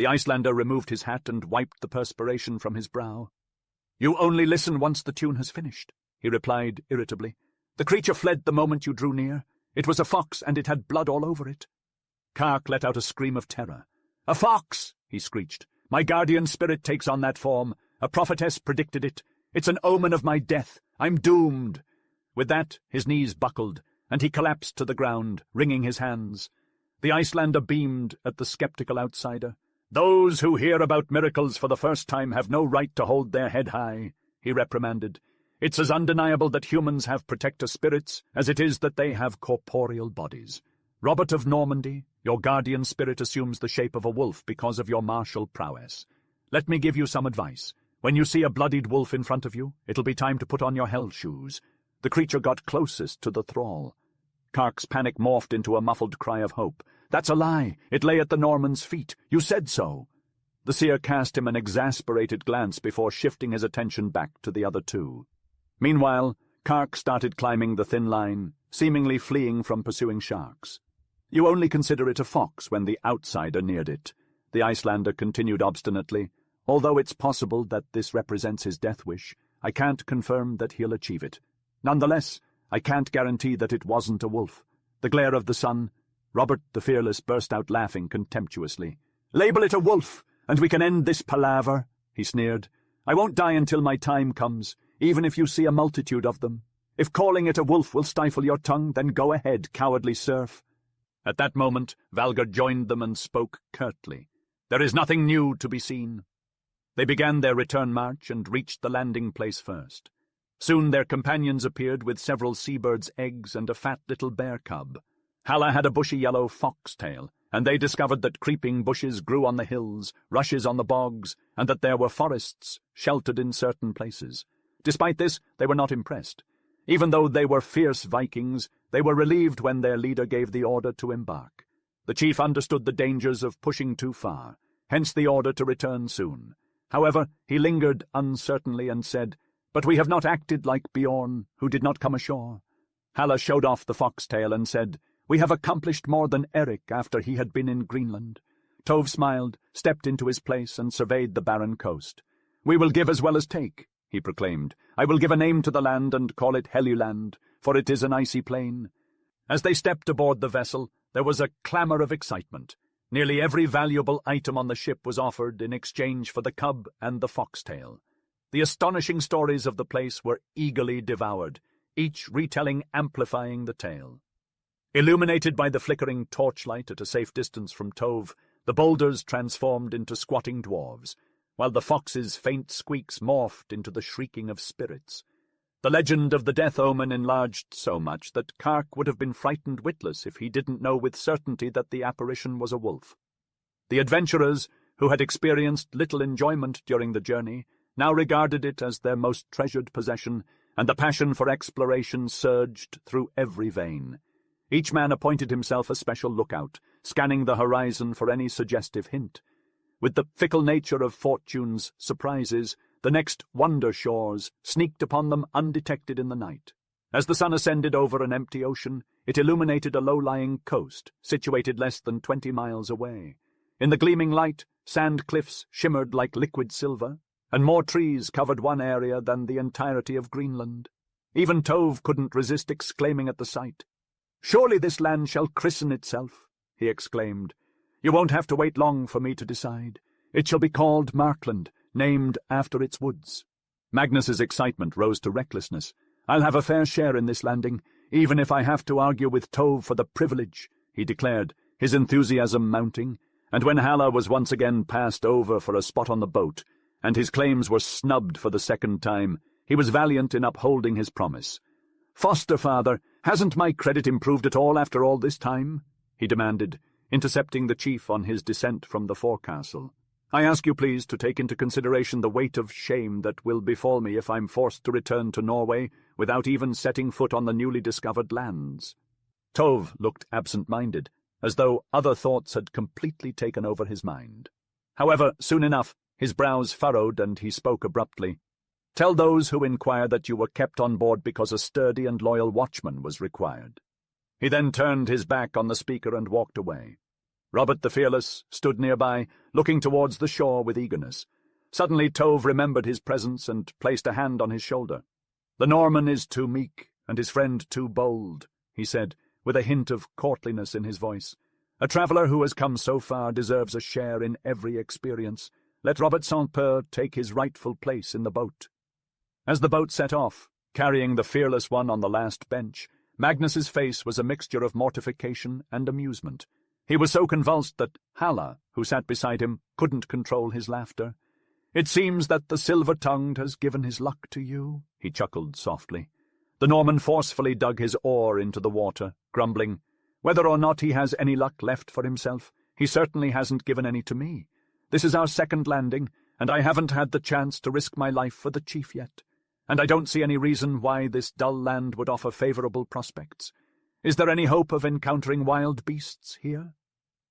The Icelander removed his hat and wiped the perspiration from his brow. "You only listen once the tune has finished," he replied irritably. "The creature fled the moment you drew near. It was a fox, and it had blood all over it." Kark let out a scream of terror. "A fox!" he screeched. "My guardian spirit takes on that form. A prophetess predicted it. It's an omen of my death. I'm doomed." With that, his knees buckled, and he collapsed to the ground, wringing his hands. The Icelander beamed at the skeptical outsider. "Those who hear about miracles for the first time have no right to hold their head high," he reprimanded. "It's as undeniable that humans have protector spirits as it is that they have corporeal bodies. Robert of Normandy, your guardian spirit assumes the shape of a wolf because of your martial prowess. Let me give you some advice. When you see a bloodied wolf in front of you, it'll be time to put on your hell shoes." The creature got closest to the thrall. Kark's panic morphed into a muffled cry of hope. "That's a lie! It lay at the Norman's feet! You said so!" The seer cast him an exasperated glance before shifting his attention back to the other two. Meanwhile, Kark started climbing the thin line, seemingly fleeing from pursuing sharks. "You only consider it a fox when the outsider neared it," the Icelander continued obstinately. "Although it's possible that this represents his death wish, I can't confirm that he'll achieve it. Nonetheless, I can't guarantee that it wasn't a wolf. The glare of the sun—" Robert the Fearless burst out laughing contemptuously. "Label it a wolf, and we can end this palaver," he sneered. "I won't die until my time comes, even if you see a multitude of them. If calling it a wolf will stifle your tongue, then go ahead, cowardly serf." At that moment, Valgar joined them and spoke curtly. "There is nothing new to be seen." They began their return march and reached the landing place first. Soon their companions appeared with several seabirds' eggs and a fat little bear cub. Halla had a bushy yellow fox-tail, and they discovered that creeping bushes grew on the hills, rushes on the bogs, and that there were forests sheltered in certain places. Despite this, they were not impressed. Even though they were fierce Vikings, they were relieved when their leader gave the order to embark. The chief understood the dangers of pushing too far, hence the order to return soon. However, he lingered uncertainly and said, "But we have not acted like Bjorn, who did not come ashore." Halla showed off the foxtail and said, "We have accomplished more than Eric after he had been in Greenland." Tove smiled, stepped into his place, and surveyed the barren coast. "We will give as well as take," he proclaimed. "I will give a name to the land and call it Helluland, for it is an icy plain." As they stepped aboard the vessel, there was a clamor of excitement. Nearly every valuable item on the ship was offered in exchange for the cub and the foxtail. The astonishing stories of the place were eagerly devoured, each retelling amplifying the tale. Illuminated by the flickering torchlight at a safe distance from Tove, the boulders transformed into squatting dwarves, while the fox's faint squeaks morphed into the shrieking of spirits. The legend of the death omen enlarged so much that Kark would have been frightened witless if he didn't know with certainty that the apparition was a wolf. The adventurers, who had experienced little enjoyment during the journey, now regarded it as their most treasured possession, and the passion for exploration surged through every vein. Each man appointed himself a special lookout, scanning the horizon for any suggestive hint. With the fickle nature of fortune's surprises, the next wonder shores sneaked upon them undetected in the night. As the sun ascended over an empty ocean, it illuminated a low-lying coast, situated less than 20 miles away. In the gleaming light, sand cliffs shimmered like liquid silver, and more trees covered one area than the entirety of Greenland. Even Tove couldn't resist exclaiming at the sight. "Surely this land shall christen itself," he exclaimed. "You won't have to wait long for me to decide. It shall be called Markland, named after its woods." Magnus's excitement rose to recklessness. "I'll have a fair share in this landing, even if I have to argue with Tove for the privilege," he declared, his enthusiasm mounting, and when Halla was once again passed over for a spot on the boat, and his claims were snubbed for the second time, he was valiant in upholding his promise. "Foster father, hasn't my credit improved at all after all this time?" he demanded, intercepting the chief on his descent from the forecastle. "I ask you, please, to take into consideration the weight of shame that will befall me if I'm forced to return to Norway without even setting foot on the newly discovered lands." Tove looked absent-minded, as though other thoughts had completely taken over his mind. However, soon enough, his brows furrowed and he spoke abruptly. "Tell those who inquire that you were kept on board because a sturdy and loyal watchman was required." He then turned his back on the speaker and walked away. Robert the Fearless stood nearby, looking towards the shore with eagerness. Suddenly Tove remembered his presence and placed a hand on his shoulder. "The Norman is too meek, and his friend too bold," he said, with a hint of courtliness in his voice. "A traveller who has come so far deserves a share in every experience. Let Robert Saint-Peur take his rightful place in the boat." As the boat set off, carrying the fearless one on the last bench, Magnus's face was a mixture of mortification and amusement. He was so convulsed that Halla, who sat beside him, couldn't control his laughter. "It seems that the silver-tongued has given his luck to you," he chuckled softly. The Norman forcefully dug his oar into the water, grumbling, "Whether or not he has any luck left for himself, he certainly hasn't given any to me. This is our second landing, and I haven't had the chance to risk my life for the chief yet. And I don't see any reason why this dull land would offer favourable prospects. Is there any hope of encountering wild beasts here?"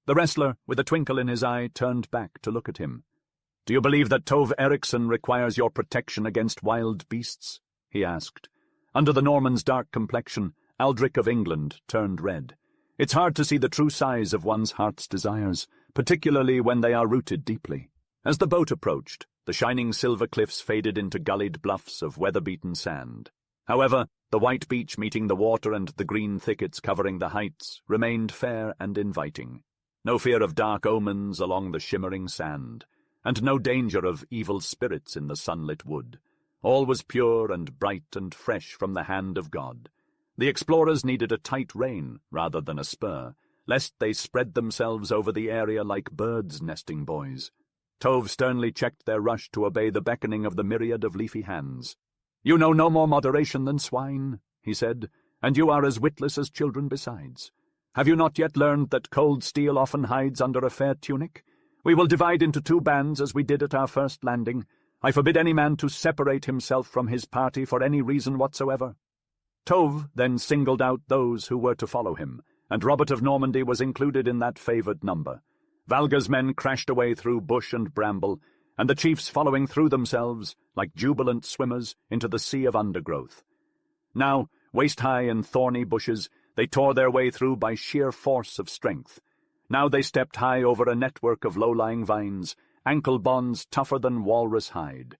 The wrestler, with a twinkle in his eye, turned back to look at him. "Do you believe that Tove Eriksson requires your protection against wild beasts?" he asked. Under the Norman's dark complexion, Aldrich of England turned red. It's hard to see the true size of one's heart's desires, particularly when they are rooted deeply. As the boat approached, the shining silver cliffs faded into gullied bluffs of weather-beaten sand. However, the white beach meeting the water and the green thickets covering the heights remained fair and inviting. No fear of dark omens along the shimmering sand, and no danger of evil spirits in the sunlit wood. All was pure and bright and fresh from the hand of God. The explorers needed a tight rein rather than a spur, lest they spread themselves over the area like birds' nesting boys. Tove sternly checked their rush to obey the beckoning of the myriad of leafy hands. "You know no more moderation than swine," he said, "and you are as witless as children besides. Have you not yet learned that cold steel often hides under a fair tunic? We will divide into 2 bands as we did at our first landing. I forbid any man to separate himself from his party for any reason whatsoever." Tove then singled out those who were to follow him, and Robert of Normandy was included in that favoured number. Valga's men crashed away through bush and bramble, and the chiefs following threw themselves, like jubilant swimmers, into the sea of undergrowth. Now, waist-high in thorny bushes, they tore their way through by sheer force of strength. Now they stepped high over a network of low-lying vines, ankle bonds tougher than walrus hide.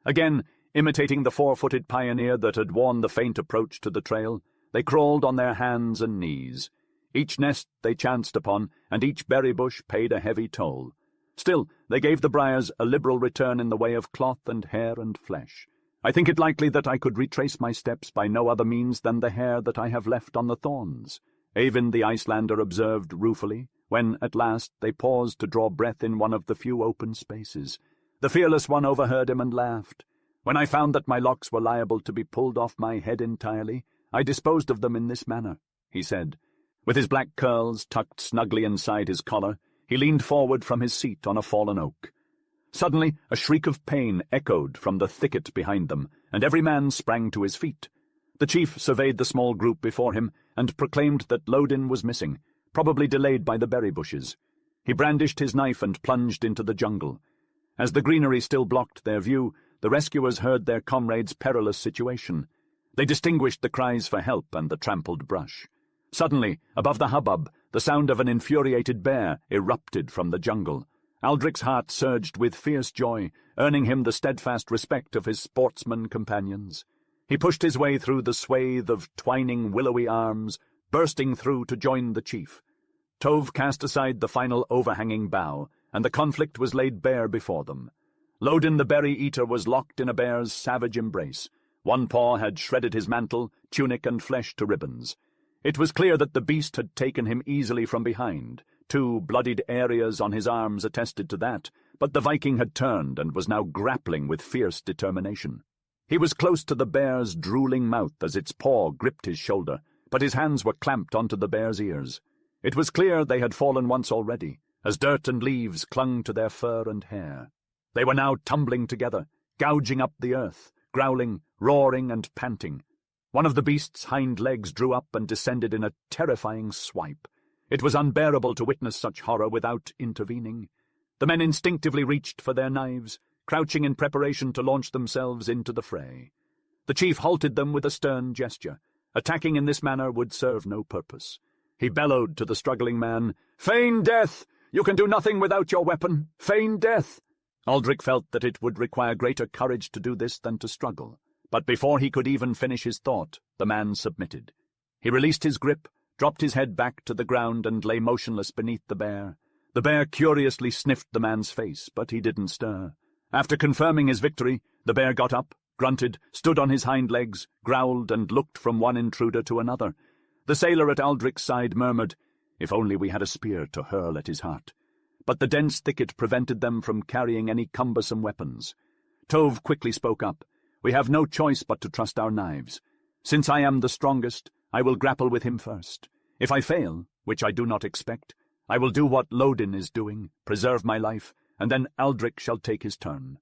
Again, imitating the 4-footed pioneer that had worn the faint approach to the trail, they crawled on their hands and knees. Each nest they chanced upon, and each berry bush paid a heavy toll. Still, they gave the briars a liberal return in the way of cloth and hair and flesh. I think it likely that I could retrace my steps by no other means than the hair that I have left on the thorns, Eyvind the Icelander observed ruefully, when at last they paused to draw breath in one of the few open spaces. The fearless one overheard him and laughed. "When I found that my locks were liable to be pulled off my head entirely, I disposed of them in this manner," he said. With his black curls tucked snugly inside his collar, he leaned forward from his seat on a fallen oak. Suddenly a shriek of pain echoed from the thicket behind them, and every man sprang to his feet. The chief surveyed the small group before him, and proclaimed that Lodin was missing, probably delayed by the berry bushes. He brandished his knife and plunged into the jungle. As the greenery still blocked their view, the rescuers heard their comrades' perilous situation. They distinguished the cries for help and the trampled brush. Suddenly, above the hubbub, the sound of an infuriated bear erupted from the jungle. Aldrich's heart surged with fierce joy, earning him the steadfast respect of his sportsman companions. He pushed his way through the swathe of twining willowy arms, bursting through to join the chief. Tove cast aside the final overhanging bough, and the conflict was laid bare before them. Lodin the berry-eater was locked in a bear's savage embrace. One paw had shredded his mantle, tunic, and flesh to ribbons. It was clear that the beast had taken him easily from behind. 2 bloodied areas on his arms attested to that, but the Viking had turned and was now grappling with fierce determination. He was close to the bear's drooling mouth as its paw gripped his shoulder, but his hands were clamped onto the bear's ears. It was clear they had fallen once already, as dirt and leaves clung to their fur and hair. They were now tumbling together, gouging up the earth, growling, roaring, and panting. One of the beast's hind legs drew up and descended in a terrifying swipe. It was unbearable to witness such horror without intervening. The men instinctively reached for their knives, crouching in preparation to launch themselves into the fray. The chief halted them with a stern gesture. Attacking in this manner would serve no purpose. He bellowed to the struggling man, "Feign death! You can do nothing without your weapon! Feign death!" Aldrich felt that it would require greater courage to do this than to struggle, but before he could even finish his thought, the man submitted. He released his grip, dropped his head back to the ground, and lay motionless beneath the bear. The bear curiously sniffed the man's face, but he didn't stir. After confirming his victory, the bear got up, grunted, stood on his hind legs, growled, and looked from one intruder to another. The sailor at Aldrich's side murmured, "If only we had a spear to hurl at his heart." But the dense thicket prevented them from carrying any cumbersome weapons. Tove quickly spoke up, "We have no choice but to trust our knives. Since I am the strongest, I will grapple with him first. If I fail, which I do not expect, I will do what Lodin is doing, preserve my life, and then Aldrich shall take his turn."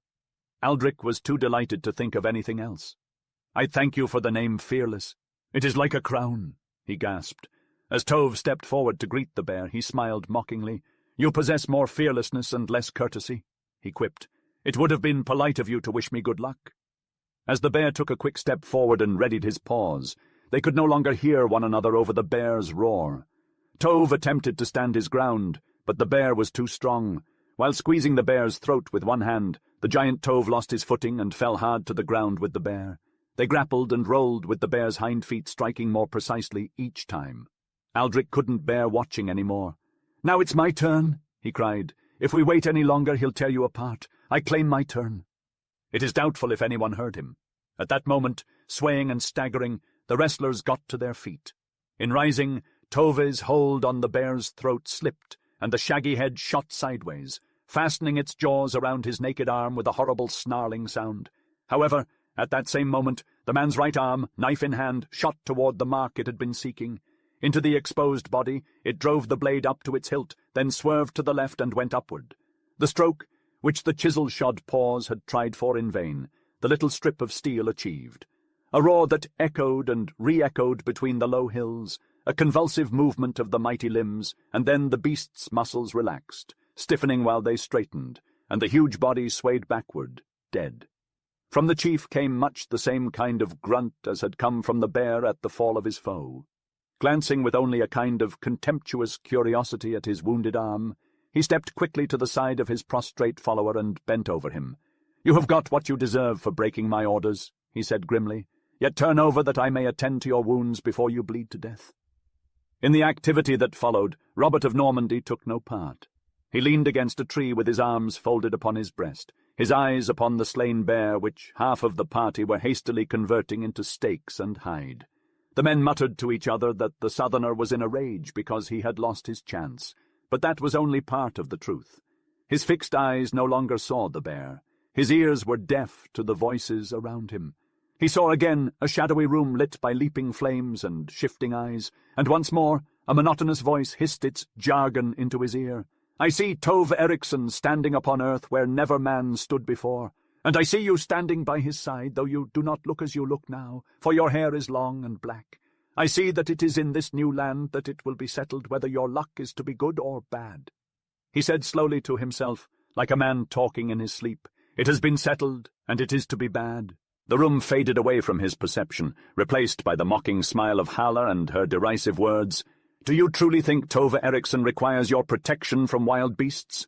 Aldrich was too delighted to think of anything else. "I thank you for the name Fearless. It is like a crown," he gasped. As Tove stepped forward to greet the bear, he smiled mockingly. "You possess more fearlessness and less courtesy," he quipped. "It would have been polite of you to wish me good luck." As the bear took a quick step forward and readied his paws, they could no longer hear one another over the bear's roar. Tove attempted to stand his ground, but the bear was too strong. While squeezing the bear's throat with one hand, the giant Tove lost his footing and fell hard to the ground with the bear. They grappled and rolled with the bear's hind feet striking more precisely each time. Aldrich couldn't bear watching any more. "Now it's my turn," he cried. "If we wait any longer, he'll tear you apart. I claim my turn." It is doubtful if anyone heard him. At that moment, swaying and staggering, the wrestlers got to their feet. In rising, Tove's hold on the bear's throat slipped, and the shaggy head shot sideways, fastening its jaws around his naked arm with a horrible snarling sound. However, at that same moment, the man's right arm, knife in hand, shot toward the mark it had been seeking. Into the exposed body, it drove the blade up to its hilt, then swerved to the left and went upward. The stroke, which the chisel-shod paws had tried for in vain, the little strip of steel achieved. A roar that echoed and re-echoed between the low hills, a convulsive movement of the mighty limbs, and then the beast's muscles relaxed, stiffening while they straightened, and the huge body swayed backward, dead. From the chief came much the same kind of grunt as had come from the bear at the fall of his foe. Glancing with only a kind of contemptuous curiosity at his wounded arm, he stepped quickly to the side of his prostrate follower and bent over him. "You have got what you deserve for breaking my orders," he said grimly. "Yet turn over that I may attend to your wounds before you bleed to death." In the activity that followed, Robert of Normandy took no part. He leaned against a tree with his arms folded upon his breast, his eyes upon the slain bear which half of the party were hastily converting into steaks and hide. The men muttered to each other that the southerner was in a rage because he had lost his chance, but that was only part of the truth. His fixed eyes no longer saw the bear. His ears were deaf to the voices around him. He saw again a shadowy room lit by leaping flames and shifting eyes, and once more a monotonous voice hissed its jargon into his ear. "I see Tove Eriksson standing upon earth where never man stood before, and I see you standing by his side, though you do not look as you look now, for your hair is long and black. I see that it is in this new land that it will be settled whether your luck is to be good or bad." He said slowly to himself, like a man talking in his sleep, "It has been settled, and it is to be bad." The room faded away from his perception, replaced by the mocking smile of Hala and her derisive words, "Do you truly think Tove Eriksson requires your protection from wild beasts?"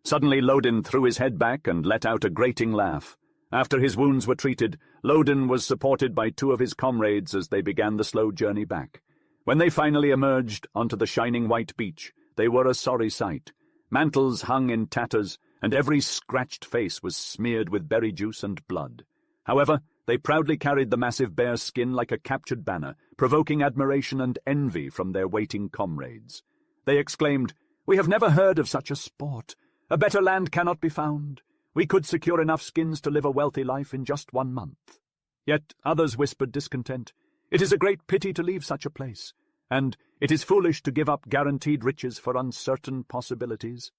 Suddenly Lodin threw his head back and let out a grating laugh. After his wounds were treated, Lodin was supported by two of his comrades as they began the slow journey back. When they finally emerged onto the shining white beach, they were a sorry sight. Mantles hung in tatters, and every scratched face was smeared with berry juice and blood. However, they proudly carried the massive bear's skin like a captured banner, provoking admiration and envy from their waiting comrades. They exclaimed, "We have never heard of such a sport. A better land cannot be found. We could secure enough skins to live a wealthy life in just 1 month." Yet others whispered discontent, "It is a great pity to leave such a place, and it is foolish to give up guaranteed riches for uncertain possibilities."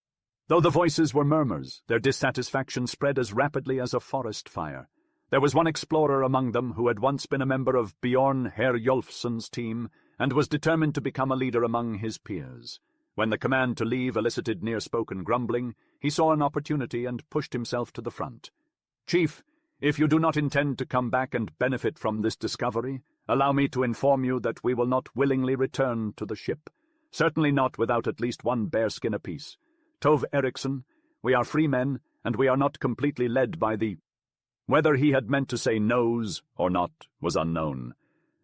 Though the voices were murmurs, their dissatisfaction spread as rapidly as a forest fire. There was one explorer among them who had once been a member of Bjorn Wolfsson's team and was determined to become a leader among his peers. When the command to leave elicited near-spoken grumbling, he saw an opportunity and pushed himself to the front. "Chief, if you do not intend to come back and benefit from this discovery, allow me to inform you that we will not willingly return to the ship. Certainly not without at least one bearskin apiece. Tove Eriksson, we are free men, and we are not completely led by the—" Whether he had meant to say nose or not was unknown.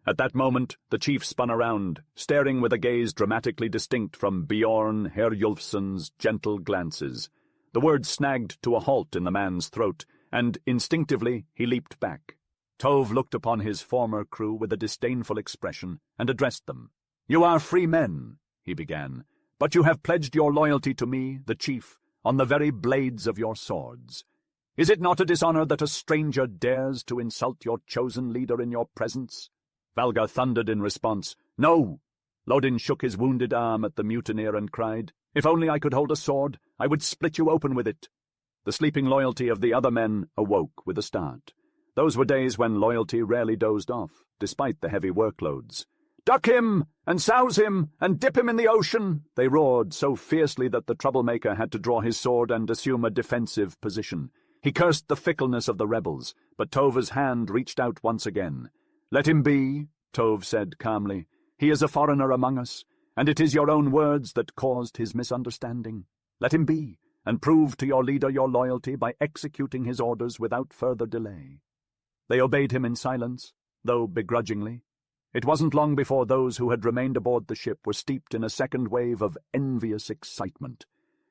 At that moment the chief spun around, staring with a gaze dramatically distinct from Bjorn Wolfsson's gentle glances. The words snagged to a halt in the man's throat, and instinctively he leaped back. Tove looked upon his former crew with a disdainful expression and addressed them. "You are free men," he began, "but you have pledged your loyalty to me, the chief, on the very blades of your swords. Is it not a dishonor that a stranger dares to insult your chosen leader in your presence?" Valgar thundered in response, "No!" Lodin shook his wounded arm at the mutineer and cried, "If only I could hold a sword, I would split you open with it." The sleeping loyalty of the other men awoke with a start. Those were days when loyalty rarely dozed off, despite the heavy workloads. "Duck him, and souse him, and dip him in the ocean!" they roared so fiercely that the troublemaker had to draw his sword and assume a defensive position. He cursed the fickleness of the rebels, but Tove's hand reached out once again. "Let him be," Tove said calmly. "He is a foreigner among us, and it is your own words that caused his misunderstanding. Let him be, and prove to your leader your loyalty by executing his orders without further delay." They obeyed him in silence, though begrudgingly. It wasn't long before those who had remained aboard the ship were steeped in a second wave of envious excitement.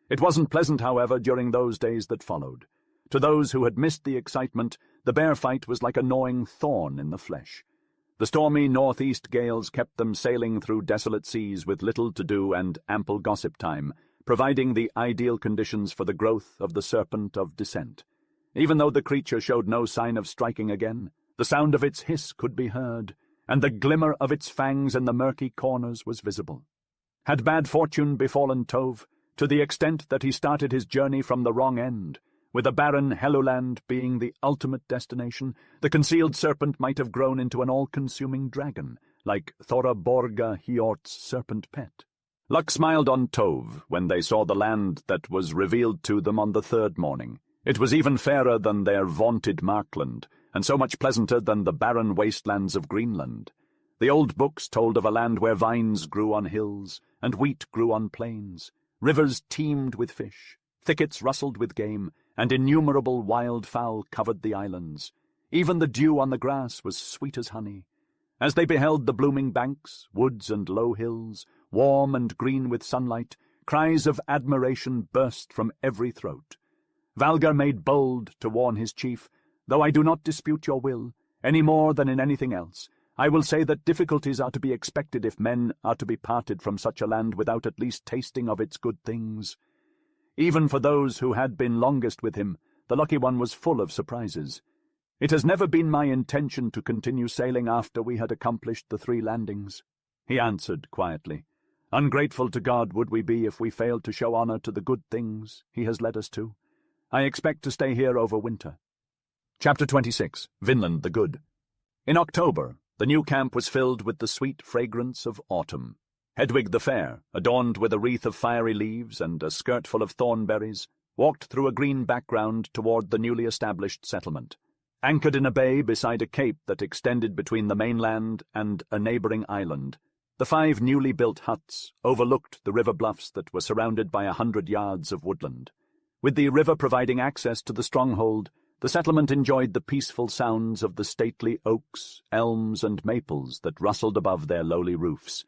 It wasn't pleasant, however, during those days that followed. To those who had missed the excitement, the bear fight was like a gnawing thorn in the flesh. The stormy northeast gales kept them sailing through desolate seas with little to do and ample gossip time, providing the ideal conditions for the growth of the serpent of dissent. Even though the creature showed no sign of striking again, the sound of its hiss could be heard, and the glimmer of its fangs in the murky corners was visible. Had bad fortune befallen Tove, to the extent that he started his journey from the wrong end, with a barren Helluland being the ultimate destination, the concealed serpent might have grown into an all-consuming dragon, like Thoraborga Hiort's serpent pet. Luck smiled on Tove when they saw the land that was revealed to them on the third morning. It was even fairer than their vaunted Markland, and so much pleasanter than the barren wastelands of Greenland. The old books told of a land where vines grew on hills, and wheat grew on plains. Rivers teemed with fish, thickets rustled with game, and innumerable wildfowl covered the islands. Even the dew on the grass was sweet as honey. As they beheld the blooming banks, woods, and low hills, warm and green with sunlight, cries of admiration burst from every throat. Valgar made bold to warn his chief, "Though I do not dispute your will, any more than in anything else, I will say that difficulties are to be expected if men are to be parted from such a land without at least tasting of its good things." Even for those who had been longest with him, the lucky one was full of surprises. "It has never been my intention to continue sailing after we had accomplished the 3 landings," he answered quietly. "Ungrateful to God would we be if we failed to show honor to the good things he has led us to. I expect to stay here over winter." Chapter 26. Vinland the Good. In October, the new camp was filled with the sweet fragrance of autumn. Hedwig the Fair, adorned with a wreath of fiery leaves and a skirt full of thornberries, walked through a green background toward the newly established settlement. Anchored in a bay beside a cape that extended between the mainland and a neighboring island, the 5 newly built huts overlooked the river bluffs that were surrounded by 100 yards of woodland. With the river providing access to the stronghold, the settlement enjoyed the peaceful sounds of the stately oaks, elms, and maples that rustled above their lowly roofs.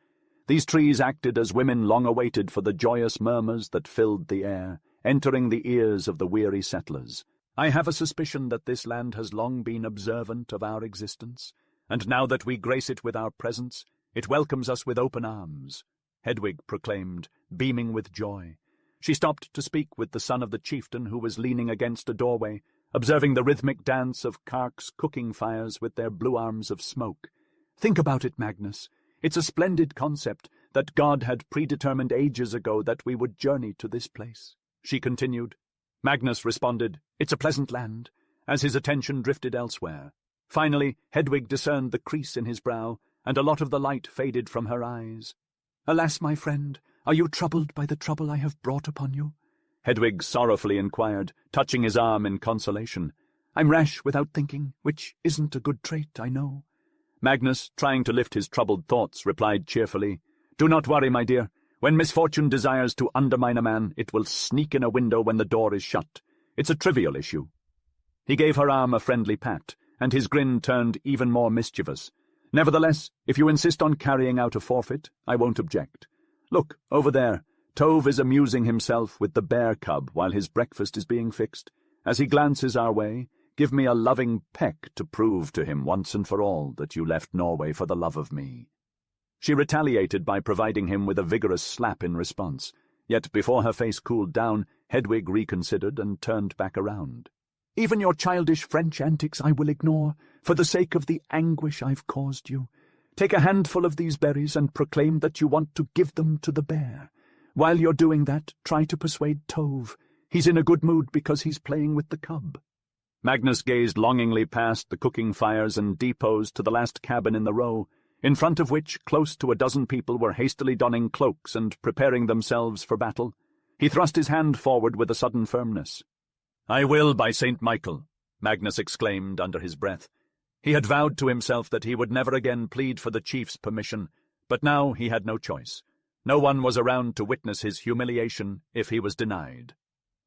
These trees acted as women long awaited for the joyous murmurs that filled the air, entering the ears of the weary settlers. I have a suspicion that this land has long been observant of our existence, and now that we grace it with our presence, it welcomes us with open arms," Hedwig proclaimed, beaming with joy. She stopped to speak with the son of the chieftain who was leaning against a doorway, observing the rhythmic dance of Kark's cooking fires with their blue arms of smoke. "Think about it, Magnus. It's a splendid concept that God had predetermined ages ago that we would journey to this place," she continued. Magnus responded, "It's a pleasant land," as his attention drifted elsewhere. Finally, Hedwig discerned the crease in his brow, and a lot of the light faded from her eyes. "Alas, my friend, are you troubled by the trouble I have brought upon you?" Hedwig sorrowfully inquired, touching his arm in consolation. "I'm rash without thinking, which isn't a good trait, I know." Magnus, trying to lift his troubled thoughts, replied cheerfully, "Do not worry, my dear. When misfortune desires to undermine a man, it will sneak in a window when the door is shut. It's a trivial issue." He gave her arm a friendly pat, and his grin turned even more mischievous. "Nevertheless, if you insist on carrying out a forfeit, I won't object. Look, over there, Tove is amusing himself with the bear cub while his breakfast is being fixed. As he glances our way, give me a loving peck to prove to him once and for all that you left Norway for the love of me." She retaliated by providing him with a vigorous slap in response, yet before her face cooled down, Hedwig reconsidered and turned back around. "Even your childish French antics I will ignore, for the sake of the anguish I've caused you. Take a handful of these berries and proclaim that you want to give them to the bear. While you're doing that, try to persuade Tove. He's in a good mood because he's playing with the cub." Magnus gazed longingly past the cooking fires and depots to the last cabin in the row, in front of which close to a dozen people were hastily donning cloaks and preparing themselves for battle. He thrust his hand forward with a sudden firmness. "I will, by St. Michael," Magnus exclaimed under his breath. He had vowed to himself that he would never again plead for the chief's permission, but now he had no choice. No one was around to witness his humiliation if he was denied.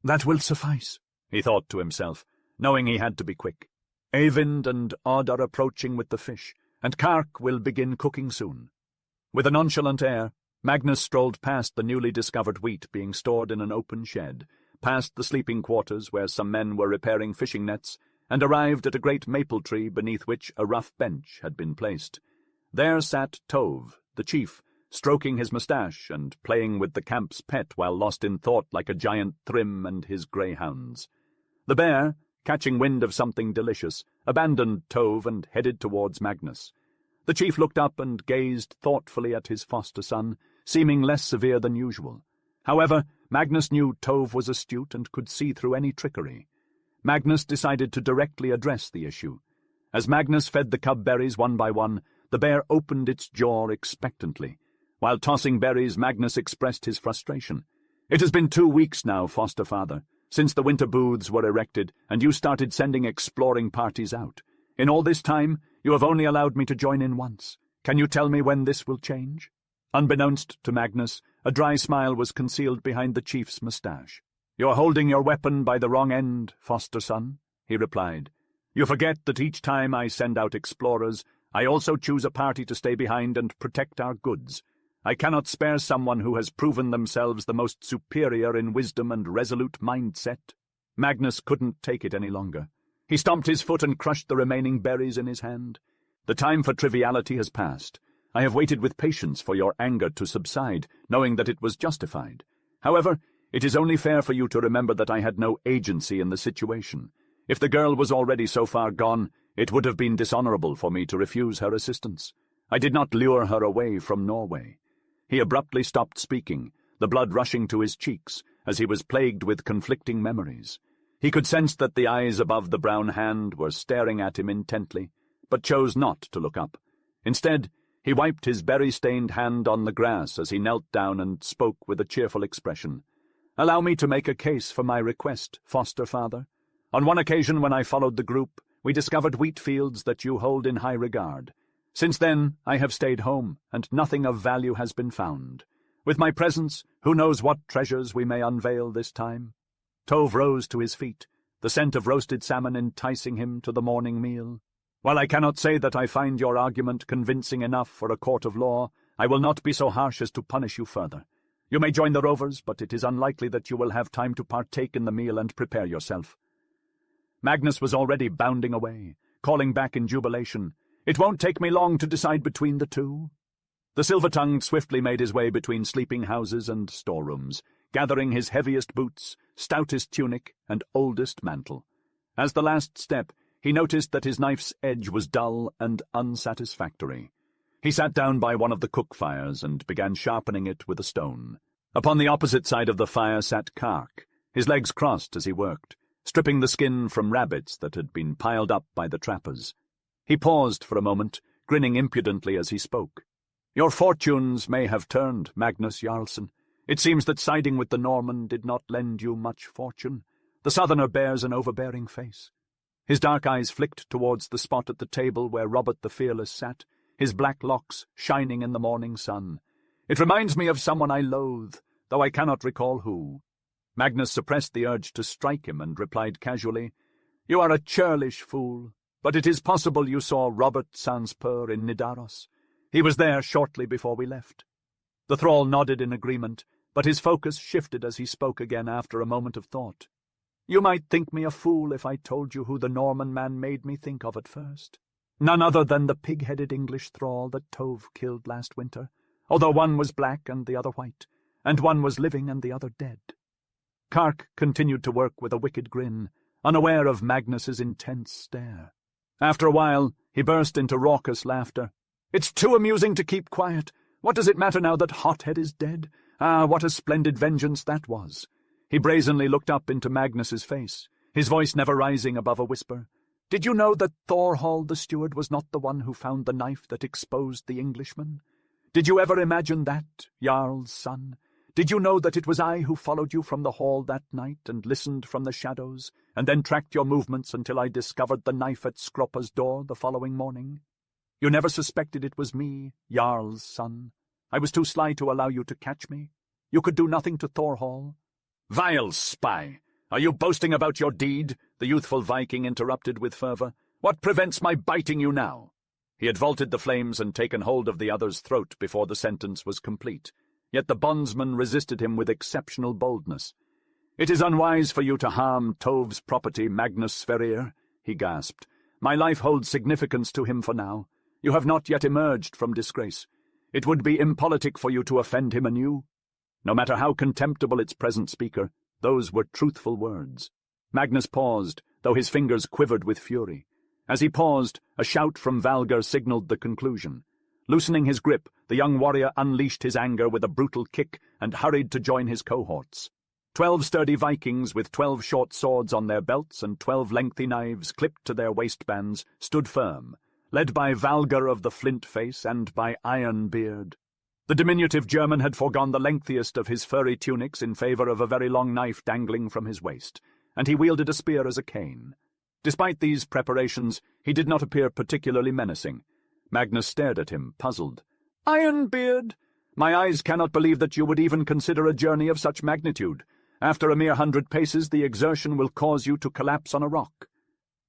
"That will suffice," he thought to himself, knowing he had to be quick. "Eyvind and Odd are approaching with the fish, and Kark will begin cooking soon." With a nonchalant air, Magnus strolled past the newly discovered wheat being stored in an open shed, past the sleeping quarters where some men were repairing fishing nets, and arrived at a great maple tree beneath which a rough bench had been placed. There sat Tove, the chief, stroking his moustache and playing with the camp's pet while lost in thought like a giant Thrym and his greyhounds. The bear, catching wind of something delicious, abandoned Tove and headed towards Magnus. The chief looked up and gazed thoughtfully at his foster son, seeming less severe than usual. However, Magnus knew Tove was astute and could see through any trickery. Magnus decided to directly address the issue. As Magnus fed the cub berries one by one, the bear opened its jaw expectantly. While tossing berries, Magnus expressed his frustration. "It has been 2 weeks now, foster father, since the winter booths were erected and you started sending exploring parties out. In all this time, you have only allowed me to join in once. Can you tell me when this will change?" Unbeknownst to Magnus, a dry smile was concealed behind the chief's moustache. "You're holding your weapon by the wrong end, foster son," he replied. "You forget that each time I send out explorers, I also choose a party to stay behind and protect our goods. I cannot spare someone who has proven themselves the most superior in wisdom and resolute mindset." Magnus couldn't take it any longer. He stomped his foot and crushed the remaining berries in his hand. "The time for triviality has passed. I have waited with patience for your anger to subside, knowing that it was justified. However, it is only fair for you to remember that I had no agency in the situation. If the girl was already so far gone, it would have been dishonorable for me to refuse her assistance. I did not lure her away from Norway." He abruptly stopped speaking, the blood rushing to his cheeks, as he was plagued with conflicting memories. He could sense that the eyes above the brown hand were staring at him intently, but chose not to look up. Instead, he wiped his berry-stained hand on the grass as he knelt down and spoke with a cheerful expression. "Allow me to make a case for my request, foster father. On one occasion when I followed the group, we discovered wheat fields that you hold in high regard. Since then, I have stayed home, and nothing of value has been found. With my presence, who knows what treasures we may unveil this time?" Tove rose to his feet, the scent of roasted salmon enticing him to the morning meal. "While I cannot say that I find your argument convincing enough for a court of law, I will not be so harsh as to punish you further. You may join the rovers, but it is unlikely that you will have time to partake in the meal and prepare yourself." Magnus was already bounding away, calling back in jubilation, "It won't take me long to decide between the two." The silver-tongued swiftly made his way between sleeping houses and storerooms, gathering his heaviest boots, stoutest tunic, and oldest mantle. As the last step, he noticed that his knife's edge was dull and unsatisfactory. He sat down by one of the cook fires and began sharpening it with a stone. Upon the opposite side of the fire sat Kark, his legs crossed as he worked, stripping the skin from rabbits that had been piled up by the trappers. He paused for a moment, grinning impudently as he spoke. "Your fortunes may have turned, Magnus Jarlsson. It seems that siding with the Norman did not lend you much fortune. The southerner bears an overbearing face." His dark eyes flicked towards the spot at the table where Robert the Fearless sat, his black locks shining in the morning sun. It reminds me of someone I loathe, though I cannot recall who." Magnus suppressed the urge to strike him and replied casually, "You are a churlish fool, but it is possible you saw Robert Sanspur in Nidaros. He was there shortly before we left." The thrall nodded in agreement, but his focus shifted as he spoke again after a moment of thought. "You might think me a fool if I told you who the Norman man made me think of at first. None other than the pig-headed English thrall that Tove killed last winter, although one was black and the other white, and one was living and the other dead." Kark continued to work with a wicked grin, unaware of Magnus's intense stare. After a while, he burst into raucous laughter. "It's too amusing to keep quiet. What does it matter now that Hothead is dead? Ah, what a splendid vengeance that was!" He brazenly looked up into Magnus's face, his voice never rising above a whisper. "Did you know that Thorhall the steward was not the one who found the knife that exposed the Englishman? Did you ever imagine that, Jarl's son? Did you know that it was I who followed you from the hall that night and listened from the shadows, and then tracked your movements until I discovered the knife at Skroppa's door the following morning? You never suspected it was me, Jarl's son. I was too sly to allow you to catch me. You could do nothing to Thorhall." "Vile spy! Are you boasting about your deed?" the youthful Viking interrupted with fervour. "What prevents my biting you now?" He had vaulted the flames and taken hold of the other's throat before the sentence was complete, yet the bondsman resisted him with exceptional boldness. "It is unwise for you to harm Tove's property, Magnus Sverrir," he gasped. "My life holds significance to him for now. You have not yet emerged from disgrace. It would be impolitic for you to offend him anew." No matter how contemptible its present speaker, those were truthful words. Magnus paused, though his fingers quivered with fury. As he paused, a shout from Valgar signalled the conclusion. Loosening his grip, the young warrior unleashed his anger with a brutal kick and hurried to join his cohorts. 12 sturdy Vikings with 12 short swords on their belts and 12 lengthy knives clipped to their waistbands stood firm, led by Valgar of the Flint Face and by Iron Beard. The diminutive German had foregone the lengthiest of his furry tunics in favour of a very long knife dangling from his waist, and he wielded a spear as a cane. Despite these preparations, he did not appear particularly menacing. Magnus stared at him, puzzled. "Iron Beard! My eyes cannot believe that you would even consider a journey of such magnitude. After a mere 100 paces, the exertion will cause you to collapse on a rock."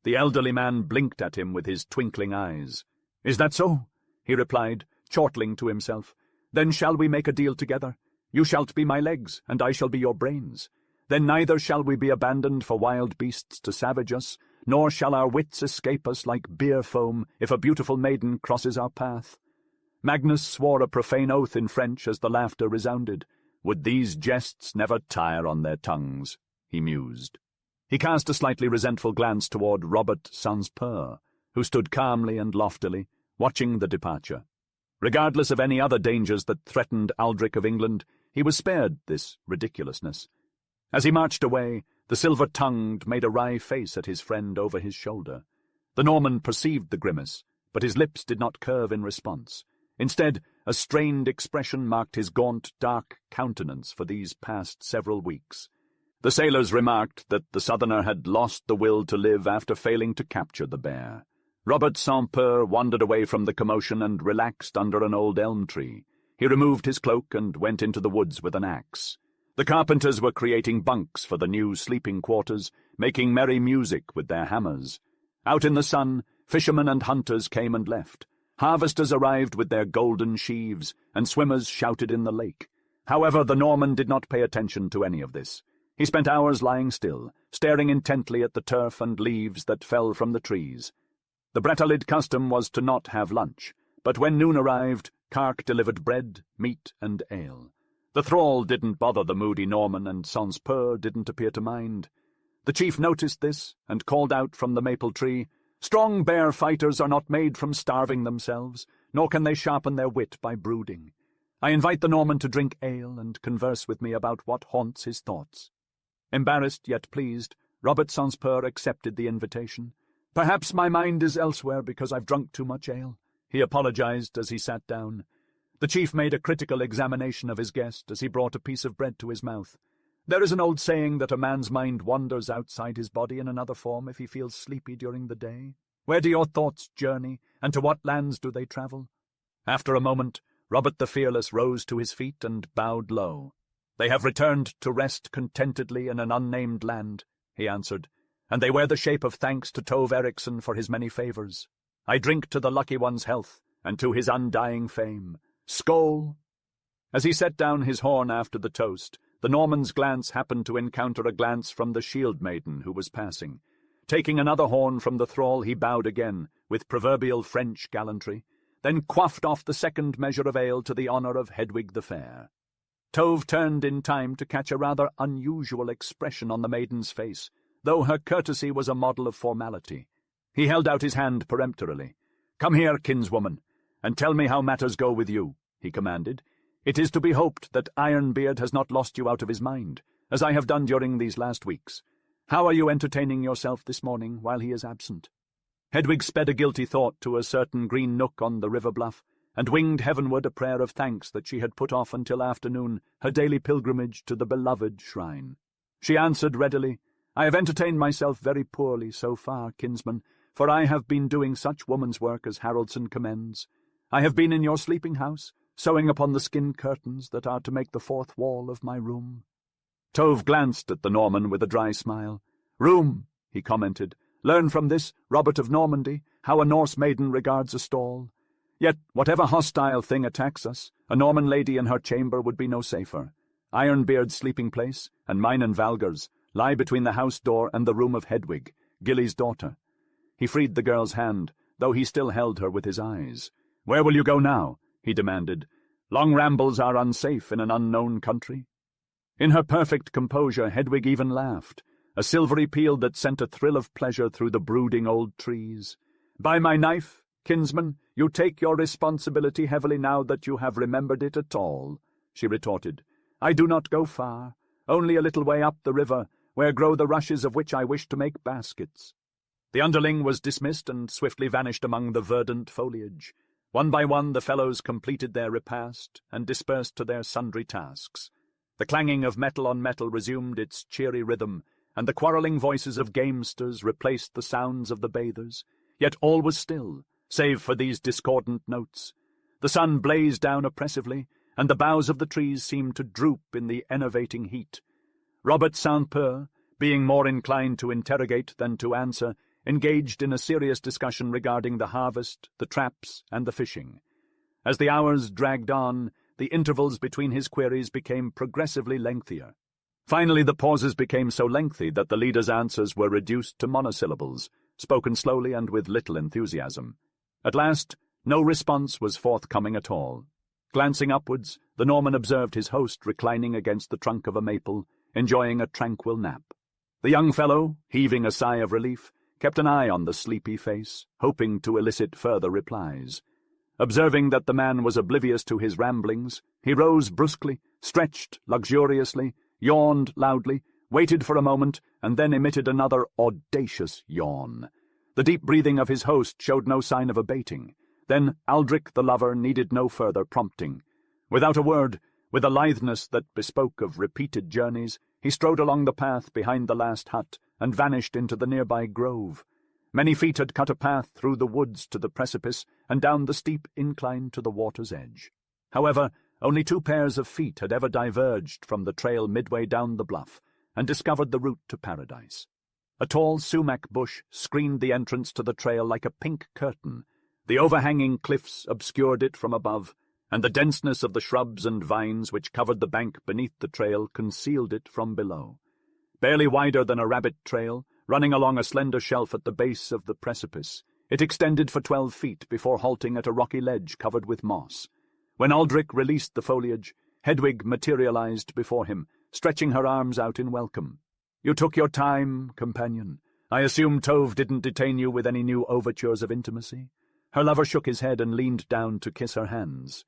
The elderly man blinked at him with his twinkling eyes. "Is that so?" he replied, chortling to himself. "Then shall we make a deal together? You shalt be my legs, and I shall be your brains. Then neither shall we be abandoned for wild beasts to savage us, nor shall our wits escape us like beer foam if a beautiful maiden crosses our path." Magnus swore a profane oath in French as the laughter resounded. Would these jests never tire on their tongues? He mused. He cast a slightly resentful glance toward Robert Sanspur, who stood calmly and loftily, watching the departure. Regardless of any other dangers that threatened Aldrich of England, he was spared this ridiculousness. As he marched away, the silver-tongued made a wry face at his friend over his shoulder. The Norman perceived the grimace, but his lips did not curve in response. Instead, a strained expression marked his gaunt, dark countenance for these past several weeks. The sailors remarked that the Southerner had lost the will to live after failing to capture the bear. Robert Sanspur wandered away from the commotion and relaxed under an old elm tree. He removed his cloak and went into the woods with an axe. The carpenters were creating bunks for the new sleeping quarters, making merry music with their hammers. Out in the sun, fishermen and hunters came and left. Harvesters arrived with their golden sheaves, and swimmers shouted in the lake. However, the Norman did not pay attention to any of this. He spent hours lying still, staring intently at the turf and leaves that fell from the trees. The Bretalid custom was to not have lunch, but when noon arrived, Kark delivered bread, meat, and ale. The thrall didn't bother the moody Norman, and Sanspur didn't appear to mind. The chief noticed this, and called out from the maple tree, "Strong bear fighters are not made from starving themselves, nor can they sharpen their wit by brooding. I invite the Norman to drink ale and converse with me about what haunts his thoughts." Embarrassed yet pleased, Robert Sanspur accepted the invitation. "Perhaps my mind is elsewhere because I've drunk too much ale," he apologized as he sat down. The chief made a critical examination of his guest as he brought a piece of bread to his mouth. "There is an old saying that a man's mind wanders outside his body in another form if he feels sleepy during the day. Where do your thoughts journey, and to what lands do they travel?" After a moment, Robert the Fearless rose to his feet and bowed low. "They have returned to rest contentedly in an unnamed land," he answered, "and they wear the shape of thanks to Tove Eriksson for his many favours. I drink to the lucky one's health, and to his undying fame. Skål!" As he set down his horn after the toast, the Norman's glance happened to encounter a glance from the shield maiden who was passing. Taking another horn from the thrall, he bowed again, with proverbial French gallantry, then quaffed off the second measure of ale to the honour of Hedwig the Fair. Tove turned in time to catch a rather unusual expression on the maiden's face, though her courtesy was a model of formality. He held out his hand peremptorily. "Come here, kinswoman, and tell me how matters go with you," he commanded. "It is to be hoped that Ironbeard has not lost you out of his mind, as I have done during these last weeks. How are you entertaining yourself this morning while he is absent?" Hedwig sped a guilty thought to a certain green nook on the river bluff, and winged heavenward a prayer of thanks that she had put off until afternoon, her daily pilgrimage to the beloved shrine. She answered readily, "I have entertained myself very poorly so far, kinsman, for I have been doing such woman's work as Haraldson commends. I have been in your sleeping house, sewing upon the skin curtains that are to make the fourth wall of my room." Tove glanced at the Norman with a dry smile. "Room," he commented. "Learn from this, Robert of Normandy, how a Norse maiden regards a stall. Yet whatever hostile thing attacks us, a Norman lady in her chamber would be no safer. Ironbeard's sleeping place, and mine and Valgar's, lie between the house door and the room of Hedwig, Gilly's daughter." He freed the girl's hand, though he still held her with his eyes. "Where will you go now?" he demanded. "Long rambles are unsafe in an unknown country." In her perfect composure, Hedwig even laughed, a silvery peal that sent a thrill of pleasure through the brooding old trees. "By my knife, kinsman, you take your responsibility heavily now that you have remembered it at all," she retorted. "I do not go far, only a little way up the river, where grow the rushes of which I wish to make baskets." The underling was dismissed and swiftly vanished among the verdant foliage. One by one the fellows completed their repast and dispersed to their sundry tasks. The clanging of metal on metal resumed its cheery rhythm, and the quarrelling voices of gamesters replaced the sounds of the bathers. Yet all was still, save for these discordant notes. The sun blazed down oppressively, and the boughs of the trees seemed to droop in the enervating heat. Robert Saint-Peur, being more inclined to interrogate than to answer, engaged in a serious discussion regarding the harvest, the traps, and the fishing. As the hours dragged on, the intervals between his queries became progressively lengthier. Finally, the pauses became so lengthy that the leader's answers were reduced to monosyllables, spoken slowly and with little enthusiasm. At last, no response was forthcoming at all. Glancing upwards, the Norman observed his host reclining against the trunk of a maple, enjoying a tranquil nap. The young fellow, heaving a sigh of relief, kept an eye on the sleepy face, hoping to elicit further replies. Observing that the man was oblivious to his ramblings, he rose brusquely, stretched luxuriously, yawned loudly, waited for a moment, and then emitted another audacious yawn. The deep breathing of his host showed no sign of abating. Then Aldrich the lover needed no further prompting. Without a word, with a litheness that bespoke of repeated journeys, he strode along the path behind the last hut and vanished into the nearby grove. Many feet had cut a path through the woods to the precipice and down the steep incline to the water's edge. However, only 2 pairs of feet had ever diverged from the trail midway down the bluff and discovered the route to paradise. A tall sumac bush screened the entrance to the trail like a pink curtain. The overhanging cliffs obscured it from above, and the denseness of the shrubs and vines which covered the bank beneath the trail concealed it from below. Barely wider than a rabbit trail, running along a slender shelf at the base of the precipice, it extended for 12 feet before halting at a rocky ledge covered with moss. When Aldrich released the foliage, Hedwig materialized before him, stretching her arms out in welcome. "You took your time, companion. I assume Tove didn't detain you with any new overtures of intimacy?" Her lover shook his head and leaned down to kiss her hands.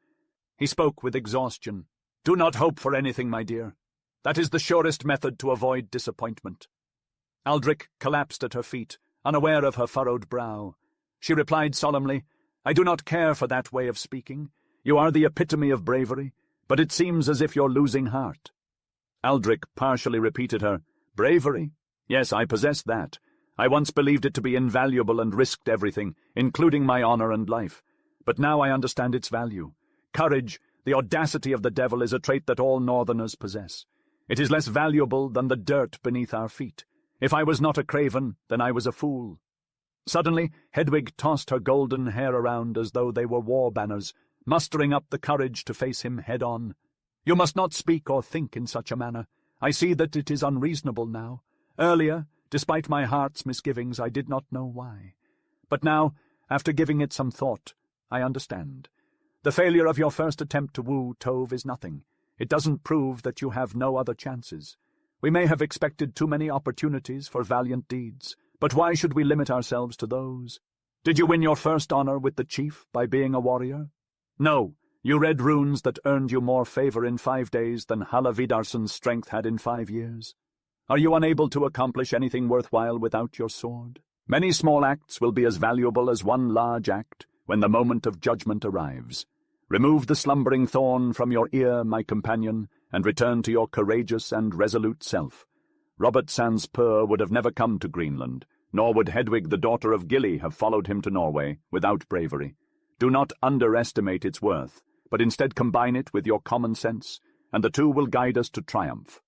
He spoke with exhaustion. "Do not hope for anything, my dear. That is the surest method to avoid disappointment." Aldrich collapsed at her feet, unaware of her furrowed brow. She replied solemnly, "I do not care for that way of speaking. You are the epitome of bravery, but it seems as if you're losing heart." Aldrich partially repeated her, "Bravery? Yes, I possess that. I once believed it to be invaluable and risked everything, including my honor and life. But now I understand its value. Courage, the audacity of the devil, is a trait that all northerners possess. It is less valuable than the dirt beneath our feet. If I was not a craven, then I was a fool." Suddenly, Hedwig tossed her golden hair around as though they were war banners, mustering up the courage to face him head-on. "You must not speak or think in such a manner. I see that it is unreasonable now. Earlier, despite my heart's misgivings, I did not know why. But now, after giving it some thought, I understand. The failure of your first attempt to woo Tove is nothing. It doesn't prove that you have no other chances. We may have expected too many opportunities for valiant deeds, but why should we limit ourselves to those? Did you win your first honor with the chief by being a warrior? No, you read runes that earned you more favor in 5 days than Halla Vidarsson's strength had in 5 years. Are you unable to accomplish anything worthwhile without your sword? Many small acts will be as valuable as one large act when the moment of judgment arrives. Remove the slumbering thorn from your ear, my companion, and return to your courageous and resolute self. Robert Sans Peur would have never come to Greenland, nor would Hedwig, the daughter of Gilli, have followed him to Norway without bravery. Do not underestimate its worth, but instead combine it with your common sense, and the two will guide us to triumph."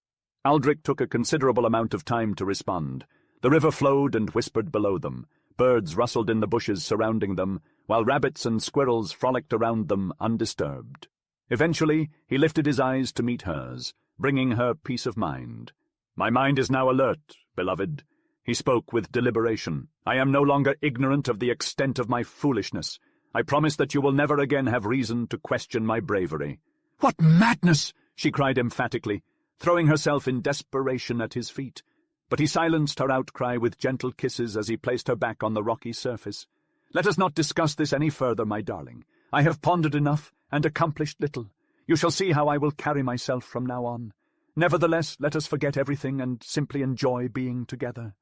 Aldrich took a considerable amount of time to respond. The river flowed and whispered below them. Birds rustled in the bushes surrounding them, while rabbits and squirrels frolicked around them undisturbed. Eventually, he lifted his eyes to meet hers, bringing her peace of mind. "My mind is now alert, beloved." He spoke with deliberation. "I am no longer ignorant of the extent of my foolishness. I promise that you will never again have reason to question my bravery." "What madness!" she cried emphatically, throwing herself in desperation at his feet. But he silenced her outcry with gentle kisses as he placed her back on the rocky surface. "Let us not discuss this any further, my darling. I have pondered enough and accomplished little. You shall see how I will carry myself from now on. Nevertheless, let us forget everything and simply enjoy being together.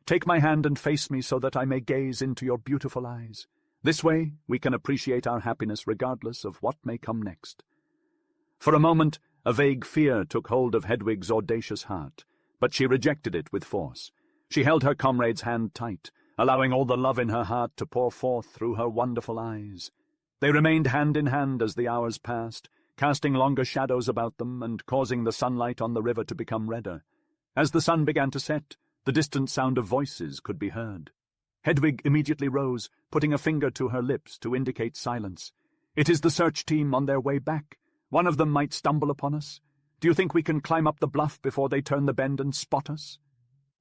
Take my hand and face me so that I may gaze into your beautiful eyes. This way we can appreciate our happiness regardless of what may come next." For a moment, a vague fear took hold of Hedwig's audacious heart, but she rejected it with force. She held her comrade's hand tight, allowing all the love in her heart to pour forth through her wonderful eyes. They remained hand in hand as the hours passed, casting longer shadows about them and causing the sunlight on the river to become redder. As the sun began to set, the distant sound of voices could be heard. Hedwig immediately rose, putting a finger to her lips to indicate silence. "It is the search team on their way back. One of them might stumble upon us. Do you think we can climb up the bluff before they turn the bend and spot us?"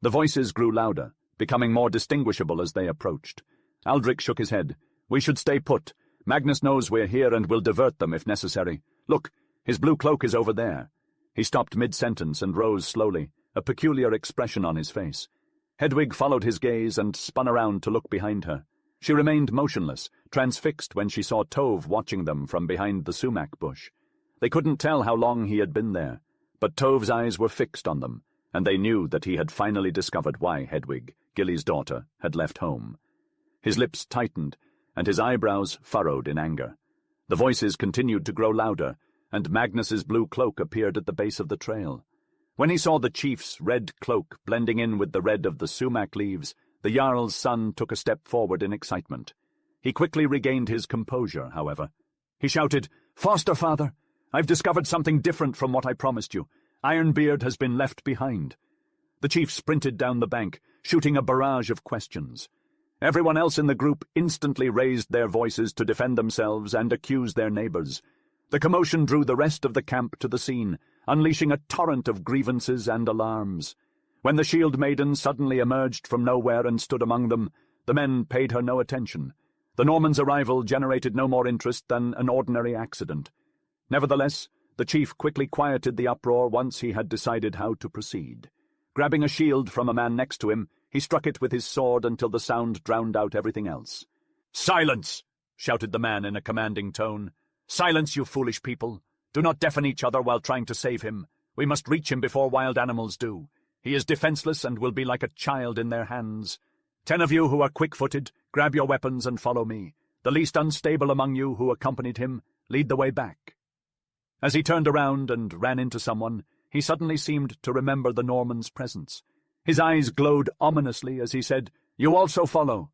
The voices grew louder, becoming more distinguishable as they approached. Aldrich shook his head. "We should stay put. Magnus knows we're here and will divert them if necessary. Look, his blue cloak is over there." He stopped mid-sentence and rose slowly, a peculiar expression on his face. Hedwig followed his gaze and spun around to look behind her. She remained motionless, transfixed when she saw Tove watching them from behind the sumac bush. They couldn't tell how long he had been there, but Tove's eyes were fixed on them, and they knew that he had finally discovered why Hedwig, Gilli's daughter, had left home. His lips tightened, and his eyebrows furrowed in anger. The voices continued to grow louder, and Magnus's blue cloak appeared at the base of the trail. When he saw the chief's red cloak blending in with the red of the sumac leaves, the Jarl's son took a step forward in excitement. He quickly regained his composure, however. He shouted, "Foster father, I've discovered something different from what I promised you. Ironbeard has been left behind." The chief sprinted down the bank, shooting a barrage of questions. Everyone else in the group instantly raised their voices to defend themselves and accuse their neighbors. The commotion drew the rest of the camp to the scene, unleashing a torrent of grievances and alarms. When the shield maiden suddenly emerged from nowhere and stood among them, the men paid her no attention. The Norman's arrival generated no more interest than an ordinary accident. Nevertheless, the chief quickly quieted the uproar once he had decided how to proceed. Grabbing a shield from a man next to him, he struck it with his sword until the sound drowned out everything else. "Silence!" shouted the man in a commanding tone. "Silence, you foolish people! Do not deafen each other while trying to save him. We must reach him before wild animals do. He is defenseless and will be like a child in their hands. 10 of you who are quick-footed, grab your weapons and follow me. The least unstable among you who accompanied him, lead the way back." As he turned around and ran into someone, he suddenly seemed to remember the Norman's presence. His eyes glowed ominously as he said, "You also follow."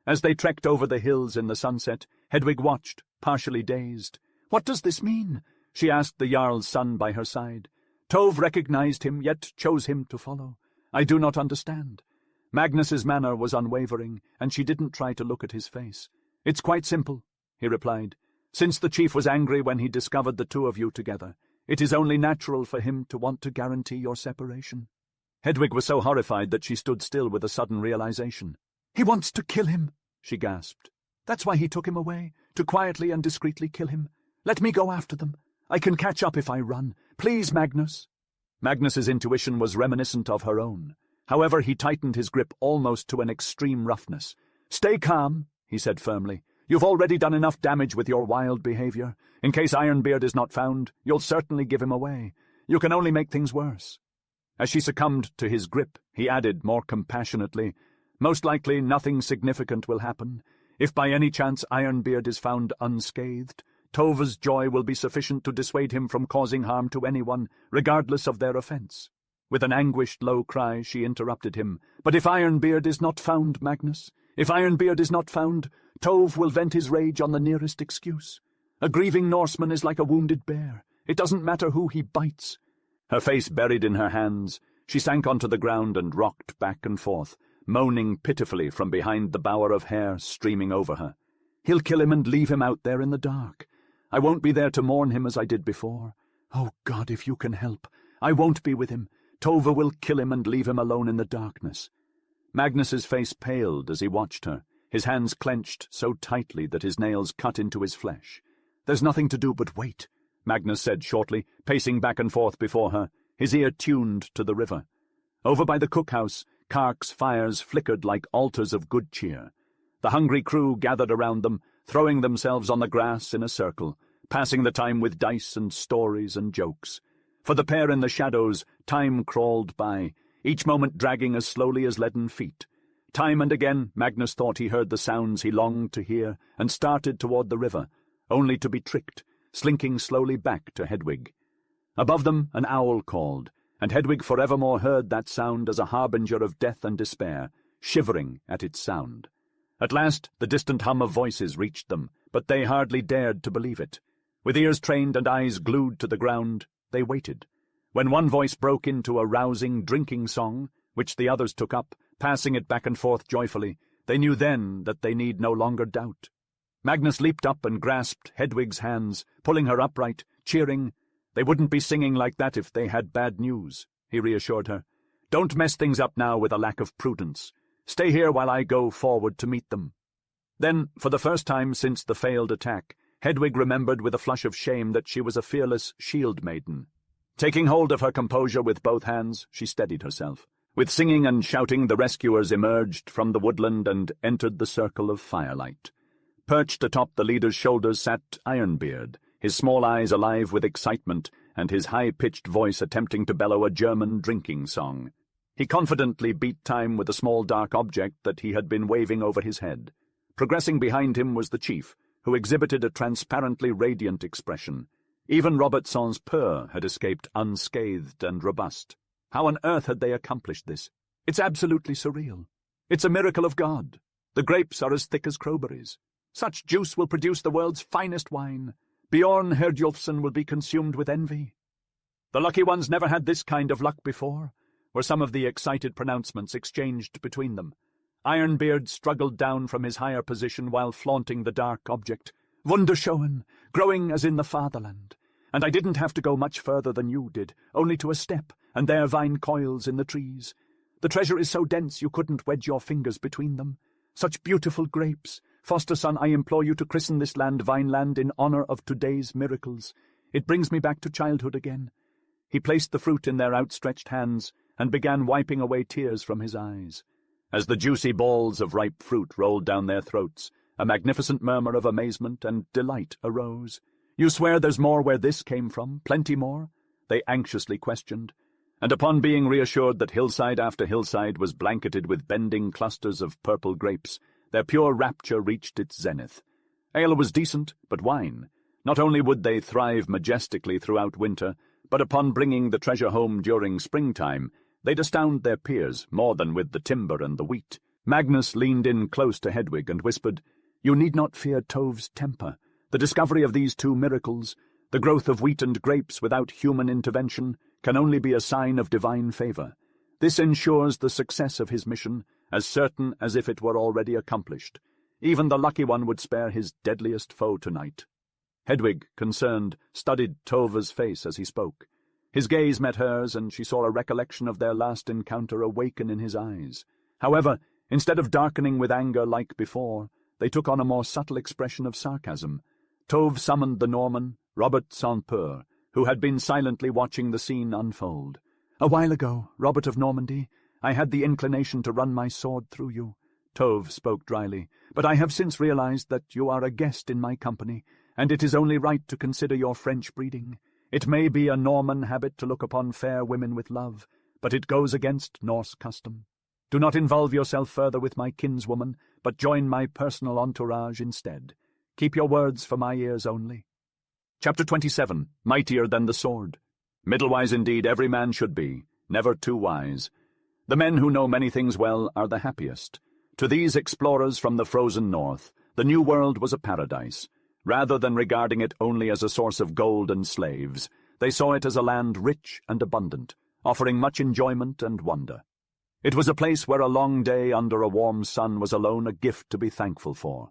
As they trekked over the hills in the sunset, Hedwig watched, partially dazed. "What does this mean?" she asked the Jarl's son by her side. Tove recognized him, yet chose him to follow. "I do not understand." Magnus's manner was unwavering, and she didn't try to look at his face. "It's quite simple," he replied. "Since the chief was angry when he discovered the two of you together, it is only natural for him to want to guarantee your separation." Hedwig was so horrified that she stood still with a sudden realization. "He wants to kill him," she gasped. "That's why he took him away, to quietly and discreetly kill him. Let me go after them. I can catch up if I run. Please, Magnus." Magnus's intuition was reminiscent of her own. However, he tightened his grip almost to an extreme roughness. "Stay calm," he said firmly. "You've already done enough damage with your wild behavior. In case Ironbeard is not found, you'll certainly give him away. You can only make things worse." As she succumbed to his grip, he added more compassionately, "Most likely nothing significant will happen. If by any chance Ironbeard is found unscathed, Tova's joy will be sufficient to dissuade him from causing harm to anyone, regardless of their offence." With an anguished low cry, she interrupted him. "But if Ironbeard is not found, Magnus, if Ironbeard is not found, Tove will vent his rage on the nearest excuse. A grieving Norseman is like a wounded bear. It doesn't matter who he bites." Her face buried in her hands, she sank onto the ground and rocked back and forth, moaning pitifully from behind the bower of hair streaming over her. "He'll kill him and leave him out there in the dark. I won't be there to mourn him as I did before. Oh, God, if you can help. I won't be with him. Tova will kill him and leave him alone in the darkness." Magnus's face paled as he watched her, his hands clenched so tightly that his nails cut into his flesh. "There's nothing to do but wait," Magnus said shortly, pacing back and forth before her, his ear tuned to the river. Over by the cookhouse, Kark's fires flickered like altars of good cheer. The hungry crew gathered around them, throwing themselves on the grass in a circle, passing the time with dice and stories and jokes. For the pair in the shadows, time crawled by, each moment dragging as slowly as leaden feet. Time and again Magnus thought he heard the sounds he longed to hear and started toward the river, only to be tricked, slinking slowly back to Hedwig. Above them an owl called, and Hedwig forevermore heard that sound as a harbinger of death and despair, shivering at its sound. At last the distant hum of voices reached them, but they hardly dared to believe it. With ears trained and eyes glued to the ground, they waited. When one voice broke into a rousing drinking song, which the others took up, passing it back and forth joyfully, they knew then that they need no longer doubt. Magnus leaped up and grasped Hedwig's hands, pulling her upright, cheering. "They wouldn't be singing like that if they had bad news," he reassured her. "Don't mess things up now with a lack of prudence. Stay here while I go forward to meet them." Then, for the first time since the failed attack, Hedwig remembered with a flush of shame that she was a fearless shield maiden. Taking hold of her composure with both hands, she steadied herself. With singing and shouting, the rescuers emerged from the woodland and entered the circle of firelight. Perched atop the leader's shoulders sat Ironbeard, his small eyes alive with excitement and his high-pitched voice attempting to bellow a German drinking song. He confidently beat time with a small dark object that he had been waving over his head. Progressing behind him was the chief, who exhibited a transparently radiant expression. Even Robertson's purr had escaped unscathed and robust. How on earth had they accomplished this? It's absolutely surreal. It's a miracle of God. The grapes are as thick as crowberries. Such juice will produce the world's finest wine. Bjorn Wolfe will be consumed with envy. "The lucky ones never had this kind of luck before," were some of the excited pronouncements exchanged between them. Ironbeard struggled down from his higher position while flaunting the dark object. "Wunderschön, growing as in the fatherland. And I didn't have to go much further than you did, only to a step, and there vine coils in the trees. The treasure is so dense you couldn't wedge your fingers between them. Such beautiful grapes. Foster son, I implore you to christen this land Vineland in honor of today's miracles. It brings me back to childhood again." He placed the fruit in their outstretched hands and began wiping away tears from his eyes. As the juicy balls of ripe fruit rolled down their throats, a magnificent murmur of amazement and delight arose. "You swear there's more where this came from? Plenty more?" they anxiously questioned. And upon being reassured that hillside after hillside was blanketed with bending clusters of purple grapes, their pure rapture reached its zenith. Ale was decent, but wine. Not only would they thrive majestically throughout winter, but upon bringing the treasure home during springtime, they'd astound their peers more than with the timber and the wheat. Magnus leaned in close to Hedwig and whispered, "You need not fear Tove's temper. The discovery of these two miracles, the growth of wheat and grapes without human intervention, can only be a sign of divine favor. This ensures the success of his mission, as certain as if it were already accomplished. Even the lucky one would spare his deadliest foe tonight. Hedwig, concerned, studied Tova's face as he spoke. His gaze met hers, and she saw a recollection of their last encounter awaken in his eyes. However, instead of darkening with anger like before, they took on a more subtle expression of sarcasm. Tove summoned the Norman, Robert Saint Peur, who had been silently watching the scene unfold. "A while ago, Robert of Normandy, I had the inclination to run my sword through you," Tove spoke dryly, "but I have since realized that you are a guest in my company, and it is only right to consider your French breeding. It may be a Norman habit to look upon fair women with love, but it goes against Norse custom. Do not involve yourself further with my kinswoman, but join my personal entourage instead. Keep your words for my ears only." Chapter 27. Mightier than the sword. Middle-wise indeed every man should be, never too wise. The men who know many things well are the happiest. To these explorers from the frozen north, the New World was a paradise. Rather than regarding it only as a source of gold and slaves, they saw it as a land rich and abundant, offering much enjoyment and wonder. It was a place where a long day under a warm sun was alone a gift to be thankful for.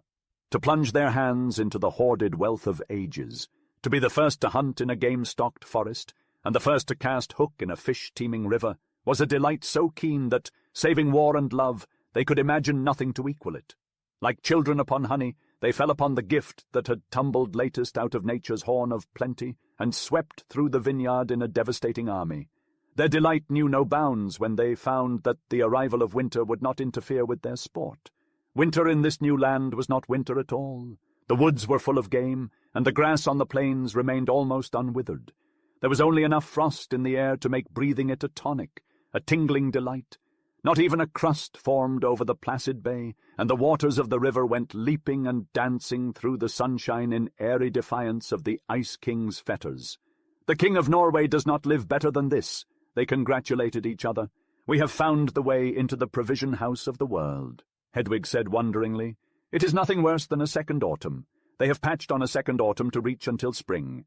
To plunge their hands into the hoarded wealth of ages, to be the first to hunt in a game-stocked forest, and the first to cast hook in a fish-teeming river, was a delight so keen that, saving war and love, they could imagine nothing to equal it. Like children upon honey, they fell upon the gift that had tumbled latest out of nature's horn of plenty and swept through the vineyard in a devastating army. Their delight knew no bounds when they found that the arrival of winter would not interfere with their sport. Winter in this new land was not winter at all. The woods were full of game, and the grass on the plains remained almost unwithered. There was only enough frost in the air to make breathing it a tonic, a tingling delight. Not even a crust formed over the placid bay, and the waters of the river went leaping and dancing through the sunshine in airy defiance of the Ice King's fetters. "The King of Norway does not live better than this," they congratulated each other. "We have found the way into the provision house of the world," Hedwig said wonderingly. "It is nothing worse than a second autumn. They have patched on a second autumn to reach until spring."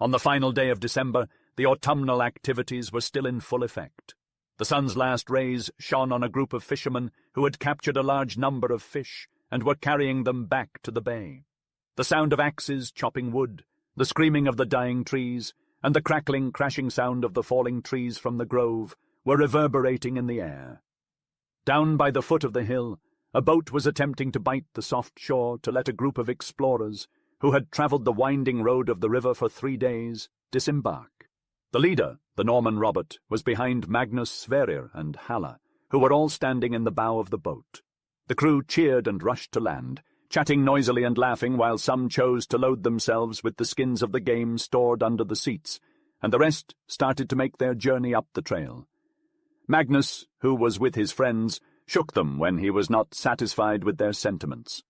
On the final day of December, the autumnal activities were still in full effect. The sun's last rays shone on a group of fishermen who had captured a large number of fish and were carrying them back to the bay. The sound of axes chopping wood, the screaming of the dying trees, and the crackling, crashing sound of the falling trees from the grove were reverberating in the air. Down by the foot of the hill, a boat was attempting to bite the soft shore to let a group of explorers, who had travelled the winding road of the river for 3 days, disembark. The leader, the Norman Robert, was behind Magnus Sverrir and Halla, who were all standing in the bow of the boat. The crew cheered and rushed to land, chatting noisily and laughing while some chose to load themselves with the skins of the game stored under the seats, and the rest started to make their journey up the trail. Magnus, who was with his friends, shook them when he was not satisfied with their sentiments.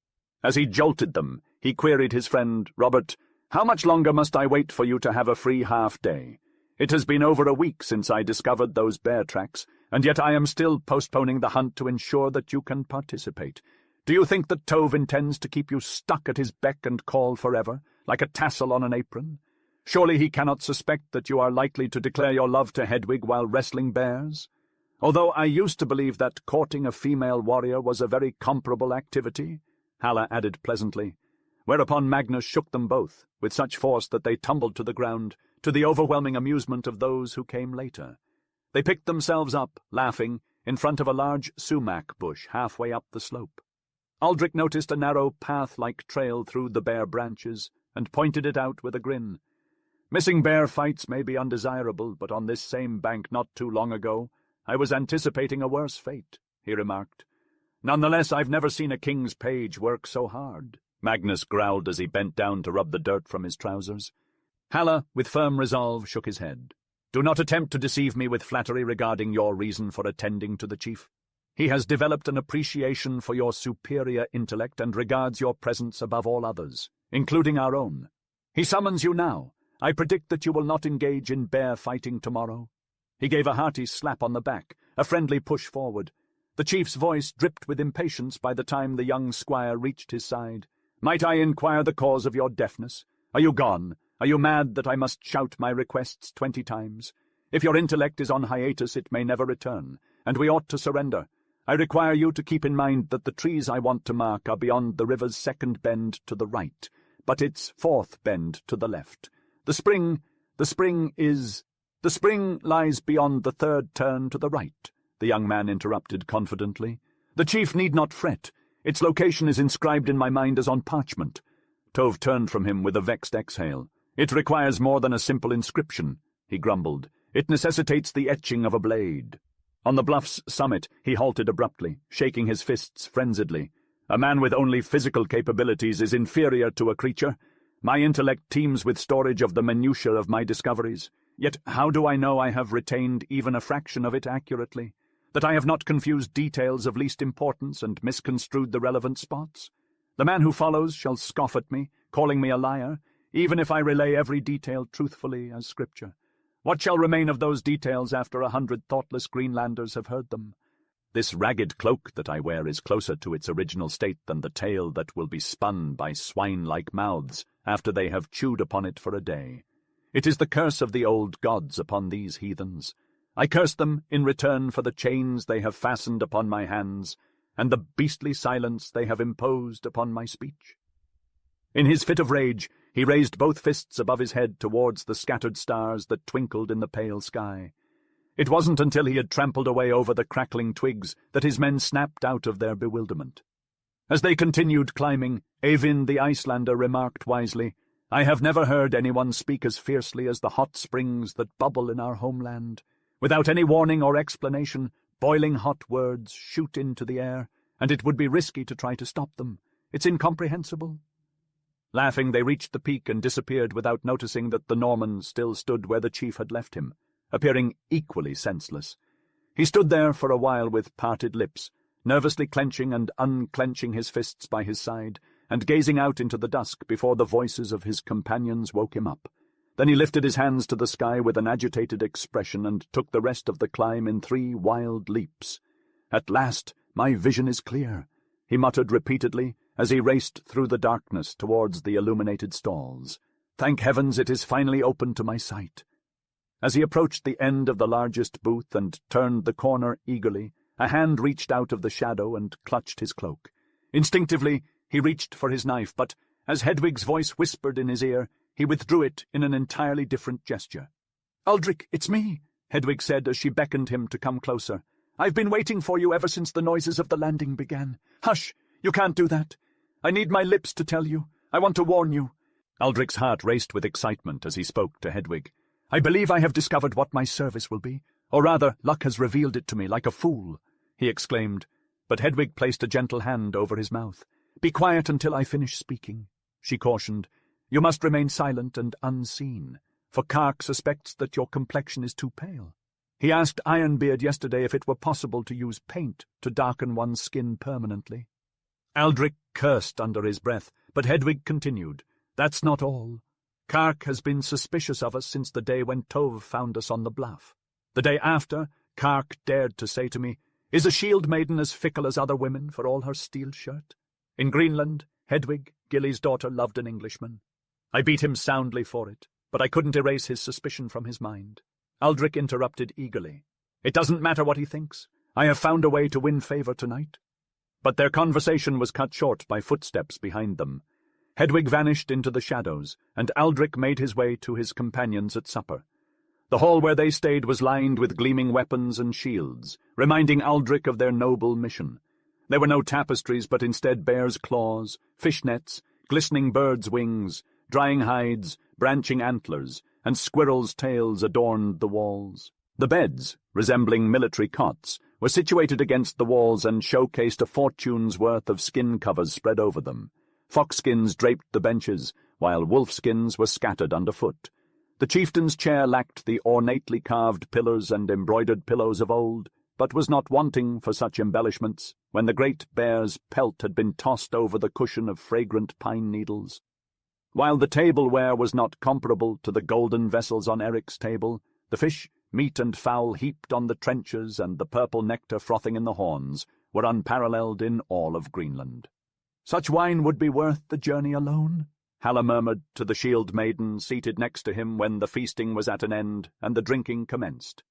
As he jolted them, he queried his friend, Robert, "How much longer must I wait for you to have a free half-day? It has been over a week since I discovered those bear tracks, and yet I am still postponing the hunt to ensure that you can participate. Do you think that Tove intends to keep you stuck at his beck and call forever, like a tassel on an apron? Surely he cannot suspect that you are likely to declare your love to Hedwig while wrestling bears? Although I used to believe that courting a female warrior was a very comparable activity," Halla added pleasantly, whereupon Magnus shook them both, with such force that they tumbled to the ground, to the overwhelming amusement of those who came later. They picked themselves up, laughing, in front of a large sumac bush halfway up the slope. Aldrich noticed a narrow path-like trail through the bare branches, and pointed it out with a grin. "Missing bear fights may be undesirable, but on this same bank not too long ago, I was anticipating a worse fate," he remarked. "Nonetheless, I've never seen a king's page work so hard," Magnus growled as he bent down to rub the dirt from his trousers. Halla, with firm resolve, shook his head. "Do not attempt to deceive me with flattery regarding your reason for attending to the chief. He has developed an appreciation for your superior intellect and regards your presence above all others, including our own. He summons you now. I predict that you will not engage in bear fighting tomorrow." He gave a hearty slap on the back, a friendly push forward. The chief's voice dripped with impatience by the time the young squire reached his side. Might I inquire the cause of your deafness? Are you gone? Are you mad that I must shout my requests 20 times? If your intellect is on hiatus, it may never return, and we ought to surrender. I require you to keep in mind that the trees I want to mark are beyond the river's second bend to the right, but its fourth bend to the left. The spring lies beyond the third turn to the right, the young man interrupted confidently. The chief need not fret. Its location is inscribed in my mind as on parchment. Tove turned from him with a vexed exhale. It requires more than a simple inscription, he grumbled. It necessitates the etching of a blade. On the bluff's summit, he halted abruptly, shaking his fists frenziedly. A man with only physical capabilities is inferior to a creature. My intellect teems with storage of the minutiae of my discoveries. Yet how do I know I have retained even a fraction of it accurately? That I have not confused details of least importance and misconstrued the relevant spots? The man who follows shall scoff at me, calling me a liar, even if I relay every detail truthfully as scripture. What shall remain of those details after 100 thoughtless Greenlanders have heard them? This ragged cloak that I wear is closer to its original state than the tale that will be spun by swine-like mouths after they have chewed upon it for a day. It is the curse of the old gods upon these heathens. I curse them in return for the chains they have fastened upon my hands, and the beastly silence they have imposed upon my speech. In his fit of rage, he raised both fists above his head towards the scattered stars that twinkled in the pale sky. It wasn't until he had trampled away over the crackling twigs that his men snapped out of their bewilderment. As they continued climbing, Eyvind the Icelander remarked wisely, I have never heard anyone speak as fiercely as the hot springs that bubble in our homeland. Without any warning or explanation, boiling hot words shoot into the air, and it would be risky to try to stop them. It's incomprehensible. Laughing, they reached the peak and disappeared without noticing that the Norman still stood where the chief had left him, appearing equally senseless. He stood there for a while with parted lips, nervously clenching and unclenching his fists by his side, and gazing out into the dusk before the voices of his companions woke him up. Then he lifted his hands to the sky with an agitated expression and took the rest of the climb in 3 wild leaps. At last, my vision is clear, he muttered repeatedly as he raced through the darkness towards the illuminated stalls. Thank heavens it is finally open to my sight. As he approached the end of the largest booth and turned the corner eagerly, a hand reached out of the shadow and clutched his cloak. Instinctively, he reached for his knife, but as Hedwig's voice whispered in his ear, he withdrew it in an entirely different gesture. "Aldrich, it's me," Hedwig said as she beckoned him to come closer. "I've been waiting for you ever since the noises of the landing began. Hush! You can't do that. I need my lips to tell you. I want to warn you." Aldrich's heart raced with excitement as he spoke to Hedwig. "I believe I have discovered what my service will be, or rather, luck has revealed it to me like a fool," he exclaimed, but Hedwig placed a gentle hand over his mouth. "Be quiet until I finish speaking," she cautioned. "You must remain silent and unseen, for Kark suspects that your complexion is too pale. He asked Ironbeard yesterday if it were possible to use paint to darken one's skin permanently." Aldrich cursed under his breath, but Hedwig continued, "That's not all. Kark has been suspicious of us since the day when Tove found us on the bluff. The day after, Kark dared to say to me, 'Is a shield maiden as fickle as other women for all her steel shirt?' In Greenland, Hedwig, Gilly's daughter, loved an Englishman. I beat him soundly for it, but I couldn't erase his suspicion from his mind." Aldrich interrupted eagerly. "It doesn't matter what he thinks. I have found a way to win favor tonight." But their conversation was cut short by footsteps behind them. Hedwig vanished into the shadows, and Aldrich made his way to his companions at supper. The hall where they stayed was lined with gleaming weapons and shields, reminding Aldrich of their noble mission. There were no tapestries, but instead bears' claws, fish nets, glistening birds' wings, drying hides, branching antlers, and squirrels' tails adorned the walls. The beds, resembling military cots, were situated against the walls and showcased a fortune's worth of skin covers spread over them. Foxskins draped the benches, while wolfskins were scattered underfoot. The chieftain's chair lacked the ornately carved pillars and embroidered pillows of old, but was not wanting for such embellishments when the great bear's pelt had been tossed over the cushion of fragrant pine needles. While the tableware was not comparable to the golden vessels on Eric's table, the fish, meat and fowl heaped on the trenchers and the purple nectar frothing in the horns were unparalleled in all of Greenland. Such wine would be worth the journey alone, Halla murmured to the shield maiden seated next to him when the feasting was at an end and the drinking commenced.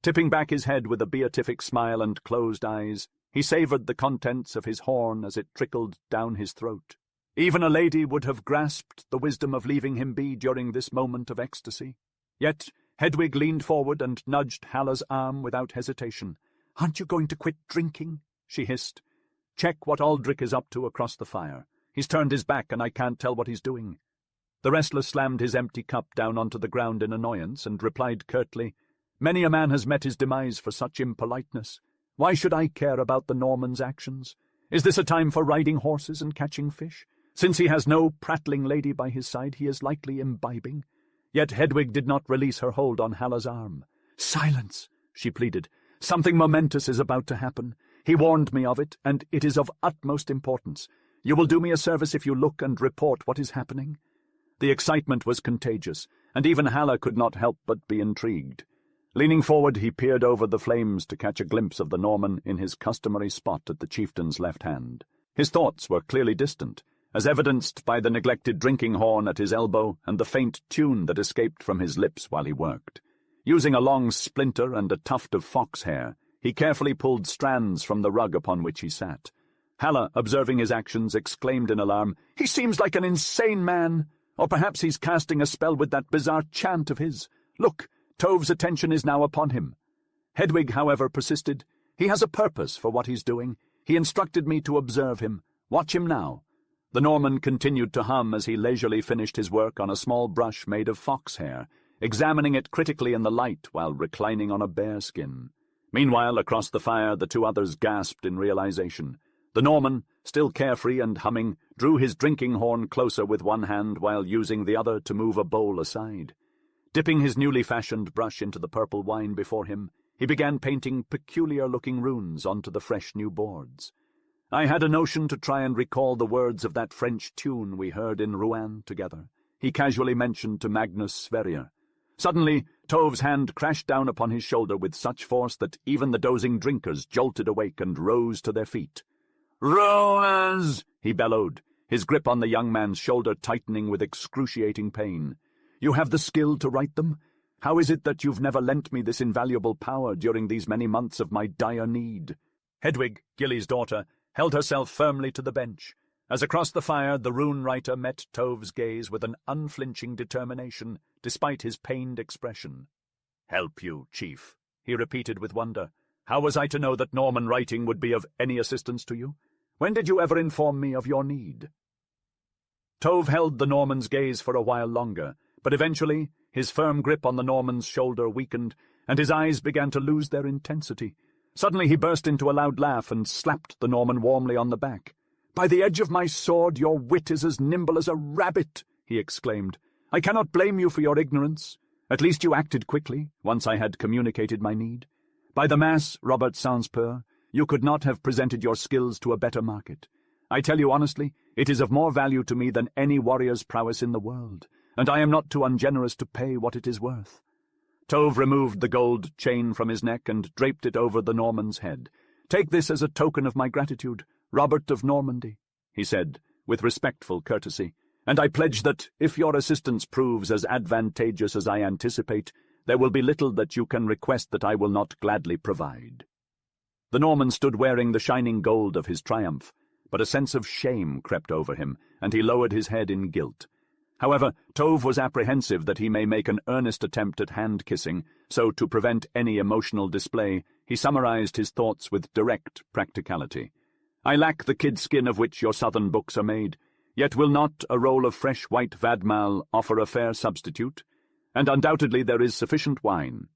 Tipping back his head with a beatific smile and closed eyes, he savoured the contents of his horn as it trickled down his throat. Even a lady would have grasped the wisdom of leaving him be during this moment of ecstasy. Yet Hedwig leaned forward and nudged Halla's arm without hesitation. "Aren't you going to quit drinking?" she hissed. "Check what Aldrich is up to across the fire. He's turned his back and I can't tell what he's doing." The wrestler slammed his empty cup down onto the ground in annoyance and replied curtly, "Many a man has met his demise for such impoliteness. Why should I care about the Norman's actions? Is this a time for riding horses and catching fish? Since he has no prattling lady by his side, he is likely imbibing." Yet Hedwig did not release her hold on Halla's arm. "Silence," she pleaded. "Something momentous is about to happen. He warned me of it, and it is of utmost importance. You will do me a service if you look and report what is happening." The excitement was contagious, and even Halla could not help but be intrigued. Leaning forward, he peered over the flames to catch a glimpse of the Norman in his customary spot at the chieftain's left hand. His thoughts were clearly distant, as evidenced by the neglected drinking horn at his elbow and the faint tune that escaped from his lips while he worked. Using a long splinter and a tuft of fox hair, he carefully pulled strands from the rug upon which he sat. Halla, observing his actions, exclaimed in alarm, "He seems like an insane man! Or perhaps he's casting a spell with that bizarre chant of his. Look, Tove's attention is now upon him." Hedwig, however, persisted. "He has a purpose for what he's doing. He instructed me to observe him. Watch him now." The Norman continued to hum as he leisurely finished his work on a small brush made of fox hair, examining it critically in the light while reclining on a bear skin. Meanwhile, across the fire, the two others gasped in realization. The Norman, still carefree and humming, drew his drinking horn closer with one hand while using the other to move a bowl aside. Dipping his newly fashioned brush into the purple wine before him, he began painting peculiar-looking runes onto the fresh new boards. "I had a notion to try and recall the words of that French tune we heard in Rouen together," he casually mentioned to Magnus Sverrir. Suddenly, Tove's hand crashed down upon his shoulder with such force that even the dozing drinkers jolted awake and rose to their feet. "Rollers!" he bellowed, his grip on the young man's shoulder tightening with excruciating pain. "You have the skill to write them? How is it that you've never lent me this invaluable power during these many months of my dire need?" Hedwig, Gilly's daughter, held herself firmly to the bench, as across the fire the rune-writer met Tove's gaze with an unflinching determination, despite his pained expression. "Help you, Chief," he repeated with wonder. "How was I to know that Norman writing would be of any assistance to you? When did you ever inform me of your need?" Tove held the Norman's gaze for a while longer, but eventually his firm grip on the Norman's shoulder weakened, and his eyes began to lose their intensity. Suddenly he burst into a loud laugh and slapped the Norman warmly on the back. "By the edge of my sword, your wit is as nimble as a rabbit," he exclaimed. "I cannot blame you for your ignorance. At least you acted quickly, once I had communicated my need. By the mass, Robert Sanspur, you could not have presented your skills to a better market. I tell you honestly, it is of more value to me than any warrior's prowess in the world, and I am not too ungenerous to pay what it is worth." Tove removed the gold chain from his neck and draped it over the Norman's head. "Take this as a token of my gratitude, Robert of Normandy," he said, with respectful courtesy, "and I pledge that, if your assistance proves as advantageous as I anticipate, there will be little that you can request that I will not gladly provide." The Norman stood wearing the shining gold of his triumph, but a sense of shame crept over him, and he lowered his head in guilt. However, Tove was apprehensive that he may make an earnest attempt at hand-kissing, so to prevent any emotional display, he summarized his thoughts with direct practicality. "I lack the kid skin of which your southern books are made, yet will not a roll of fresh white vadmal offer a fair substitute? And undoubtedly there is sufficient wine."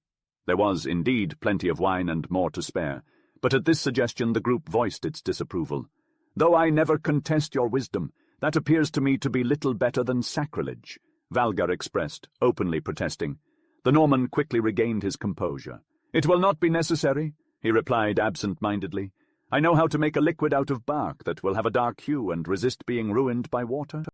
There was, indeed, plenty of wine and more to spare, but at this suggestion the group voiced its disapproval. "Though I never contest your wisdom, that appears to me to be little better than sacrilege," Valgar expressed, openly protesting. The Norman quickly regained his composure. "It will not be necessary," he replied absent-mindedly. "I know how to make a liquid out of bark that will have a dark hue and resist being ruined by water."